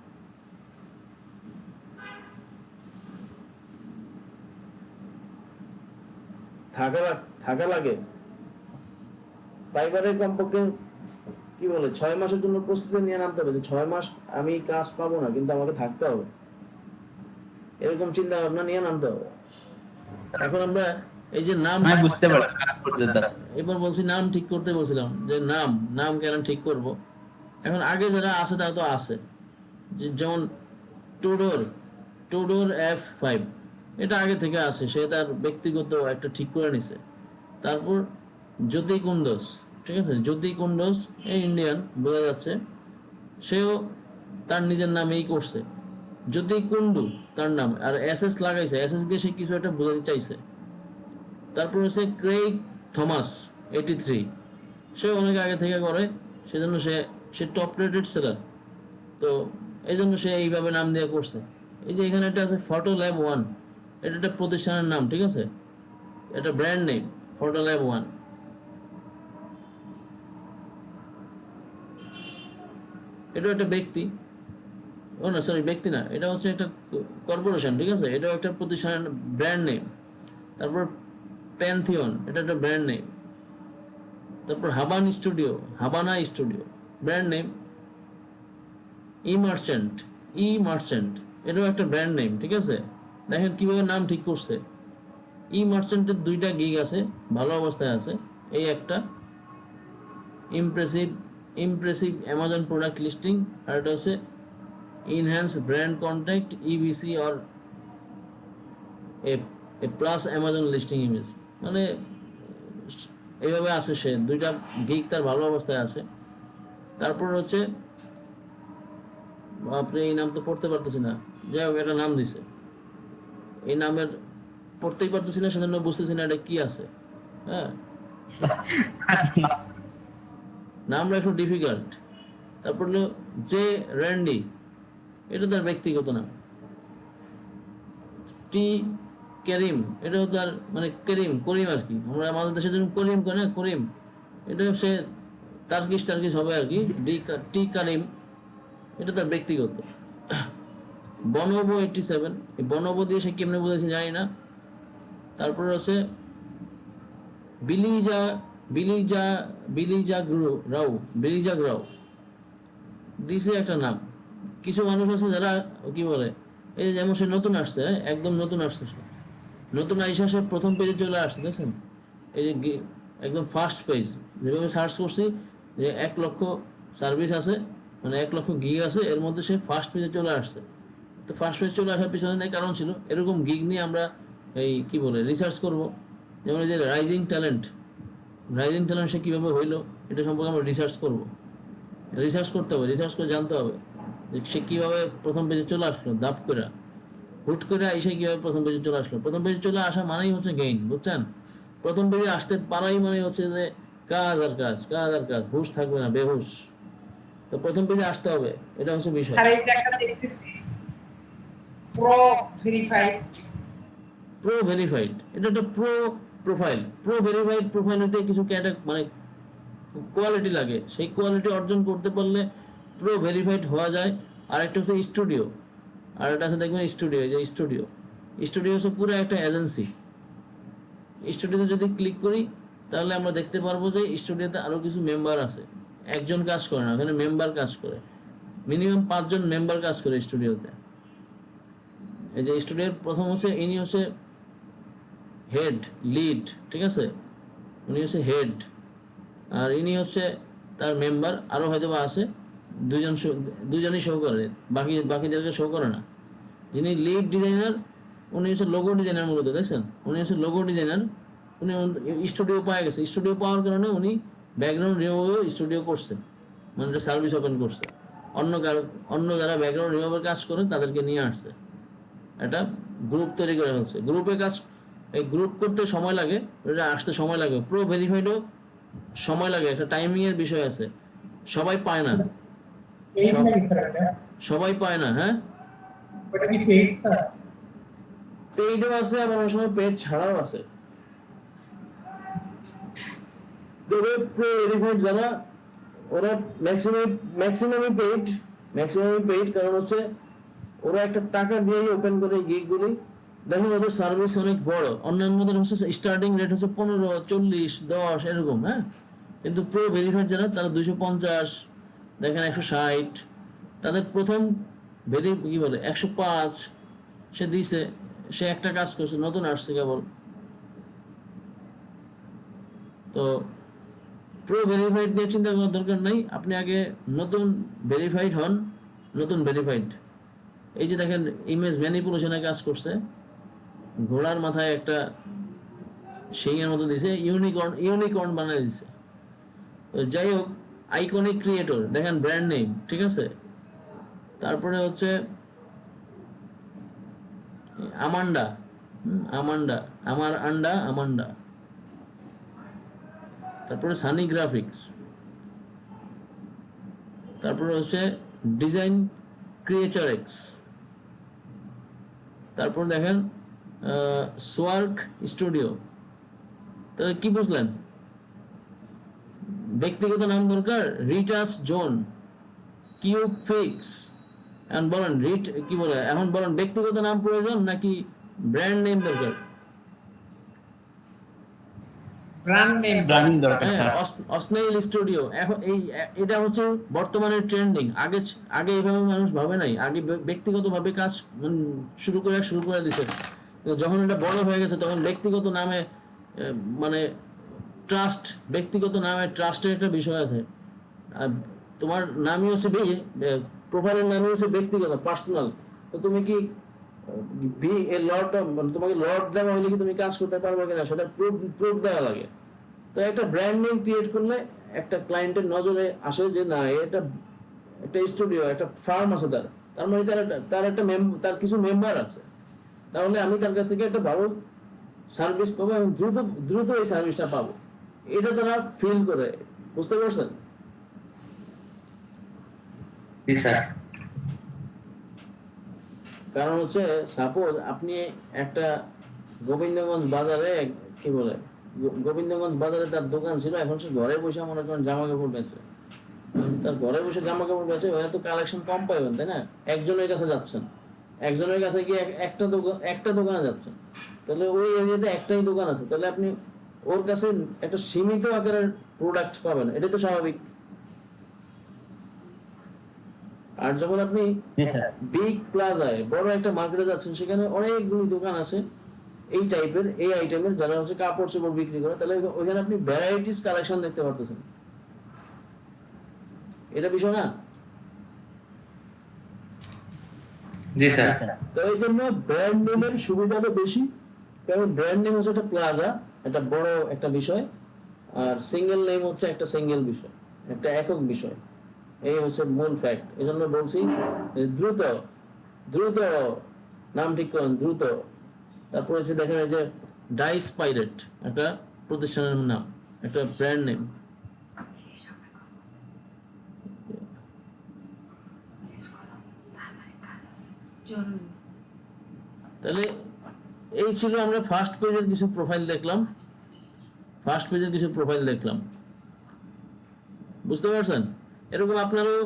থাকা লাগে। ফাইবারের কমপক্ষে কি বলে 6 মাসের জন্য প্রস্তুতি নিয়ে নামতে হবে, যে 6 মাস আমি কাজ পাবো না কিন্তু আমাকে থাকতে হবে, এরকম চিন্তা ভাবনা নিয়ে নামতে হবে। এখন আমরা এই যে নাম বুঝতে পারছি, এবার বলছি নাম ঠিক করতে বলছিলাম, যে নাম কেন ঠিক করব। এখন আগে যারা আছে তারা তো আছে, যেমন টুডোর F5, এটা আগে থেকে আছে, সে তার ব্যক্তিগত একটা ঠিক করে নিছে। তারপর জ্যোতি কুন্ডস, ঠিক আছে, জ্যোতি কুন্ডস এই ইন্ডিয়ান, বোঝা যাচ্ছে সেও তার নিজের নামেই করছে, জ্যোতি কুন্ডু তার নাম, আর SS লাগাইছে, SS দিয়ে সে কিছু একটা বোঝাতে চাইছে। তারপর হচ্ছে ক্রেইগ থমাস 83, সে অনেক আগে থেকে করে, সেজন্য সে টপ রেটেড সেলার, তো এই জন্য সে এইভাবে নাম দিয়ে করছে। এই যে এখানে একটা আছে ফটো ল্যাব 1, এটা একটা প্রতিষ্ঠানের নাম, ঠিক আছে, এটা ব্র্যান্ড নেম ফটো ল্যাব 1। এটা একটা ব্যক্তি, ও না সরি ব্যক্তি না, এটা হচ্ছে একটা কর্পোরেশন, ঠিক আছে, এটাও একটা প্রতিষ্ঠানের ব্র্যান্ড নেম। তারপর প্যান্থিয়ন, এটা একটা ব্র্যান্ড নেম। তারপর হাবানা স্টুডিও ব্র্যান্ড নেম। ই মার্চেন্ট এটাও একটা ব্র্যান্ড নেম, ঠিক আছে। দেখেন কিভাবে নাম ঠিক করছে। ই মার্চেন্টের 2টা গিগ আছে, ভালো অবস্থায় আছে। এই একটা ইমপ্রেসিভ অ্যামাজন প্রোডাক্ট লিস্টিং, আর এটা হচ্ছে enhance brand contact EBC or a plus Amazon listing image, মানে এইভাবে আছে। সে 2টা গিগ তার ভালো অবস্থায় আছে। তারপর হচ্ছে আপনি এই নাম তো পড়তে পারতেছি না, যাই হোক একটা নাম দিছে, এই নামের পড়তেই পারতেছি না, সেজন্য বুঝতেছি না এটা কি আছে। হ্যাঁ, নামটা একটু ডিফিকাল্ট। তারপর হলো জে র্যান্ডি, এটা তার ব্যক্তিগত নাম। টি করিম, এটাও তার মানে করিম আর কি, আমরা আমাদের দেশে যেরকম করিম করে না, করিম, এটা সে টার্কিশ হবে আর কি। টি কারিম, এটা তার ব্যক্তিগত। বনোবো 87, এই বনোবো দিয়ে সে কেমনে বুঝেছে জানি না। তারপর হচ্ছে বিলিজা গ্রাউ দিছে একটা নাম। কিছু মানুষ আছে যারা কি বলে, এই যেমন সে নতুন আসছে, একদম নতুন আসছে, নতুন আইসা সে প্রথম পেজে চলে আসছে, দেখছেন, এই যে একদম ফার্স্ট পেজ, যেভাবে সার্চ করছি যে 1 লক্ষ সার্ভিস আছে, মানে 1 লক্ষ গিগ আছে, এর মধ্যে সে ফার্স্ট পেজে চলে আসছে। তো ফার্স্ট পেজ চলে আসার পিছনে নেই কারণ ছিল, এরকম গিগ নিয়ে আমরা এই কি বলে রিসার্চ করব। যেমন এই যে রাইজিং ট্যালেন্ট সে কীভাবে হইলো, এটা সম্পর্কে আমরা রিসার্চ করতে হবে, রিসার্চ করে জানতে হবে যে সে কিভাবে প্রথম পেজে চলে আসলো, দাপ করে হুট করে এসে কিভাবে প্রথম পেজে চলে আসলো। প্রথম পেজে চলে আসা মানেই হচ্ছে গেইন, বুঝছেন? প্রথম পেজে আসতে পারাই মানে হচ্ছে যে কাজ আর কাজ, কাজ আর কাজ, হুশ থাকবে না, বেহুশ। তো প্রথম পেজে আসতে হবে, এটা হচ্ছে বিষয়। স্যার এই যে একটা দেখতেছি প্রো ভেরিফাইড, প্রো ভেরিফাইড, এটা একটা প্রো প্রোফাইল। প্রো ভেরিফাইড প্রোফাইলতে কিছু মানে কোয়ালিটি লাগে, সেই কোয়ালিটি অর্জন করতে পারলে প্রো ভেরিফাইড হওয়া যায়। আর একটা হচ্ছে স্টুডিও, আর একটা আছে দেখবেন স্টুডিও, এই যে স্টুডিও, স্টুডিও হচ্ছে পুরো একটা এজেন্সি। স্টুডিওতে যদি ক্লিক করি তাহলে আমরা দেখতে পারবো যে স্টুডিওতে আরো কিছু মেম্বার আছে। একজন কাজ করে না, ওখানে মেম্বার কাজ করে, মিনিমাম 5 জন মেম্বার কাজ করে স্টুডিওতে। এই যে স্টুডিওর প্রথম হচ্ছে ইনি হচ্ছে হেড, লিড, ঠিক আছে, উনি হচ্ছে হেড, আর ইনি হচ্ছে তার মেম্বার। আরো হয়তো বা আছে দুজনই শো করে, বাকিদেরকে শো করে না। যিনি লিড ডিজাইনার উনি হচ্ছে লোগো ডিজাইনার, মূলত দেখছেন উনি হচ্ছে লোগো ডিজাইনার। উনি স্টুডিও পাওয়া গেছে, স্টুডিও পাওয়ার কারণে উনি ব্যাকগ্রাউন্ড রিমুভেও স্টুডিও করছে, মানে সার্ভিস ওপেন করছে। অন্য যারা ব্যাকগ্রাউন্ড রিমুভের কাজ করে তাদেরকে নিয়ে আসছে, একটা গ্রুপ তৈরি করে ফেলছে। গ্রুপে কাজ, এই গ্রুপ করতে সময় লাগে, এটা আসতে সময় লাগে। প্রো ভেরিফাইডও সময় লাগে, একটা টাইমিং এর বিষয় আছে, সবাই পায় না, পেইড নাকি স্যার এটা? সবাই পায় না। হ্যাঁ, ওটা কি পেইড স্যার? পেইডও আছে, আবার অনেক সময় পেইড ছাড়াও আছে। তবে প্রো ভেরিফাইড যারা, ওরা ম্যাক্সিমামই পেইড, কারণ হচ্ছে ওরা একটা টাকা দিয়ে ওপেন করে গিগগুলি। দেখুন ওদের সার্ভিস অনেক বড়, অন্যান্যদের হচ্ছে স্টার্টিং রেট হচ্ছে 15, 40, 10 এরকম। হ্যাঁ, কিন্তু প্রো ভেরিফাইড যারা তারা 250, দেখেন 160, তাদের প্রথম কি বলে 105 সে দিছে, সে একটা কাজ করছে, নতুন আসছে কেবল। তো প্রো ভেরিফাইড নিয়ে চিন্তা করার দরকার নাই, আপনি আগে নতুন ভেরিফাইড হন। নতুন ভেরিফাইড, এই যে দেখেন ইমেজ ম্যানিপুলেশনে কাজ করছে, ঘোড়ার মাথায় একটা সিংহের মতো দিছে, ইউনিকর্ন বানিয়ে দিছে। তো যাই হোক, আইকনিক ক্রিয়েটর, দেখেন ব্র্যান্ড নেম, ঠিক আছে। তারপরে হচ্ছে আমান্ডা, আমান্ডা। তারপরে সানি গ্রাফিক্স, তারপরে হচ্ছে ডিজাইন ক্রিয়েচার এক্স। তারপর দেখেন সোয়ার্ক স্টুডিও। তাহলে কি বুঝলেন? ব্যক্তিগত নাম দরকার, রিটাস জোন, কিউব ফিক্স। এখন বলেন কি বলে, এখন বলেন ব্যক্তিগত নাম প্রয়োজন নাকি ব্র্যান্ড নেম দরকার? ব্র্যান্ডিং দরকার স্যার। অস্নেইল স্টুডিও, এখন এটা হচ্ছে বর্তমানে ট্রেন্ডিং। আগে এইভাবে মানুষ ভাবে নাই, আগে ব্যক্তিগতভাবে কাজ শুরু করে দিছে। যখন এটা বড় হয়ে গেছে তখন ব্যক্তিগত নামে মানে ব্যক্তিগত নামে ট্রাস্টের একটা বিষয় আছে। তোমার নামই হচ্ছে প্রোফাইলের নামই হচ্ছে ব্যক্তিগত, পার্সোনাল। তো তুমি কি তোমাকে লর্ড দেওয়া হলে কি তুমি কাজ করতে পারবে কিনা সেটা প্রুফ দেওয়া লাগে। তো একটা ব্র্যান্ড নেম ক্রিয়েট করলে একটা ক্লায়েন্টের নজরে আসে যে না, এটা একটা স্টুডিও, একটা ফার্ম আছে, তার মানে তার কিছু মেম্বার আছে, তাহলে আমি তার কাছ থেকে একটা ভালো সার্ভিস পাবো এবং দ্রুত এই সার্ভিসটা পাবো, এটা তারা ফিল করে। বুঝতে পারছেন? কারণ হচ্ছে সাপোজ আপনি একটা গোবিন্দগঞ্জ বাজারে তার দোকান ছিল, এখন সে ঘরে বসে মনে করেন জামা কাপড় বেচে। তার ঘরে বসে জামা কাপড় বেচে, ওখানে তো কালেকশন কম পাইবেন, তাই না? একজনের কাছে যাচ্ছেন, একজনের কাছে গিয়ে একটা দোকানে যাচ্ছেন, তাহলে ওই এরিয়াতে একটাই দোকান আছে, তাহলে আপনি ওর কাছে একটা সীমিত আকারের প্রোডাক্ট পাবেন, এটাই তো স্বাভাবিক। আর যখন আপনি বিগ প্লাজায় বড় একটা মার্কেটে যাচ্ছেন, সেখানে অনেকগুলি দোকান আছে এই টাইপের, এই আইটেমের, যারা হচ্ছে কাপড় চোপড় বিক্রি করে, তাহলে ওইখানে আপনি ভ্যারাইটিস কালেকশন দেখতে পারতেছেন। এটা বিষয় না? জি স্যার। তো এই জন্য ব্র্যান্ড নেমের সুবিধাটা বেশি, কারণ ব্র্যান্ড নেম হচ্ছে একটা প্লাজা, একটা বড় একটা বিষয়, আর সিঙ্গেল নেম হচ্ছে একটা সিঙ্গেল বিষয়, একটা একক বিষয়। এই হচ্ছে মূল ফ্যাক্ট। এই জন্য বলছি যে দ্রুত দ্রুত নাম ঠিক করেন, দ্রুত। তারপর হচ্ছে দেখেন এই যে ডাইস পাইরেট একটা প্রতিষ্ঠানের নাম, একটা ব্র্যান্ড নেম। তাহলে এই ছিল আমরা ফার্স্ট পেজের কিছু প্রোফাইল দেখলাম, বুঝতে পারছেন? এরকম আপনারাও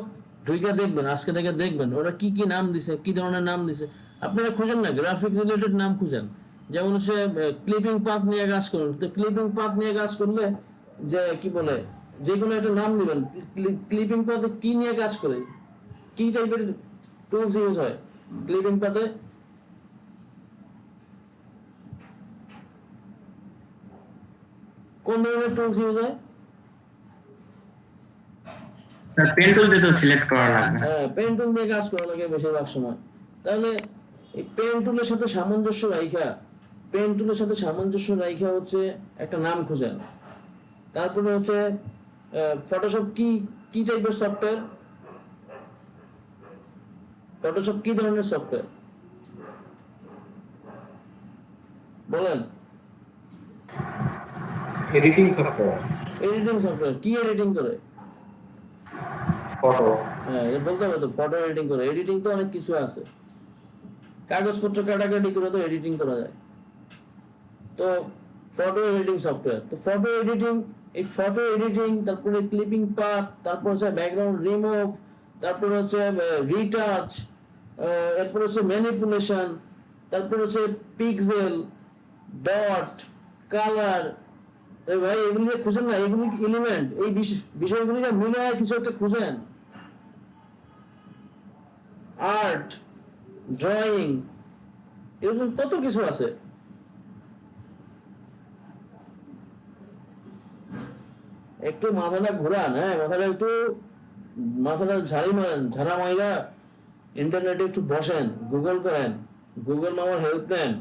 ঢুইকা দেখবেন, আজকে থেকে দেখবেন ওরা কি কি নাম দিছে, কি ধরনের নাম দিছে। আপনারা খুঁজেন না, গ্রাফিক রিলেটেড নাম খুঁজেন। যেমন হচ্ছে ক্লিপিং পাথ নিয়ে কাজ করুন, তো ক্লিপিং পাথ নিয়ে কাজ করলে যে কি বলে যে কোনো একটা নাম দিবেন। ক্লিপিং পাথে কি নিয়ে কাজ করে, কি টাইপের টুলস ইউজ হয় ক্লিপিং পাথে? কোন ধরনের টুলস ইউজ হয়? পেন টুল দিয়ে তো সিলেক্ট করা লাগবে। হ্যাঁ, পেন টুল দিয়ে কাজ করা লাগে বেশিরভাগ সময়। তাহলে এই পেন টুলের সাথে সামঞ্জস্য রাইখা হচ্ছে একটা নাম খুঁজেন। তারপরে হচ্ছে ফটোশপ কি টাইপের সফটওয়্যার, ফটোশপ কি ধরনের সফটওয়্যার বলেন? এডিটিং সফটওয়্যার, কি এডিটিং করে? ফটো। হ্যাঁ, বলতে হবে তো, ফটো এডিটিং করে। এডিটিং তো অনেক কিছু আছে, কাগজপত্র কাটাকাটি করে তো এডিটিং করা যায়। তো ফটো এডিটিং সফটওয়্যার, তো ফটো এডিটিং, তারপরে ক্লিপিং পাথ, তারপর হচ্ছে ব্যাকগ্রাউন্ড রিমুভ, তারপর হচ্ছে রিটাচ, এরপর হচ্ছে ম্যানিপুলেশন, তারপর হচ্ছে পিক্সেল, ডট, কালার। ভাই এগুলি যে খুঁজেন না, এগুলি এলিমেন্ট, এই বিষয়গুলি যে মিলে কিছু একটা খুঁজেন। আর্ট, ড্রয়িং, এরকম কত কিছু আছে। একটু মাথাটা ঘুরান, হ্যাঁ, মাথাটা ঝাড়া মাইরা ইন্টারনেটে একটু বসেন, গুগল করেন, গুগল মামার হেল্প নেন।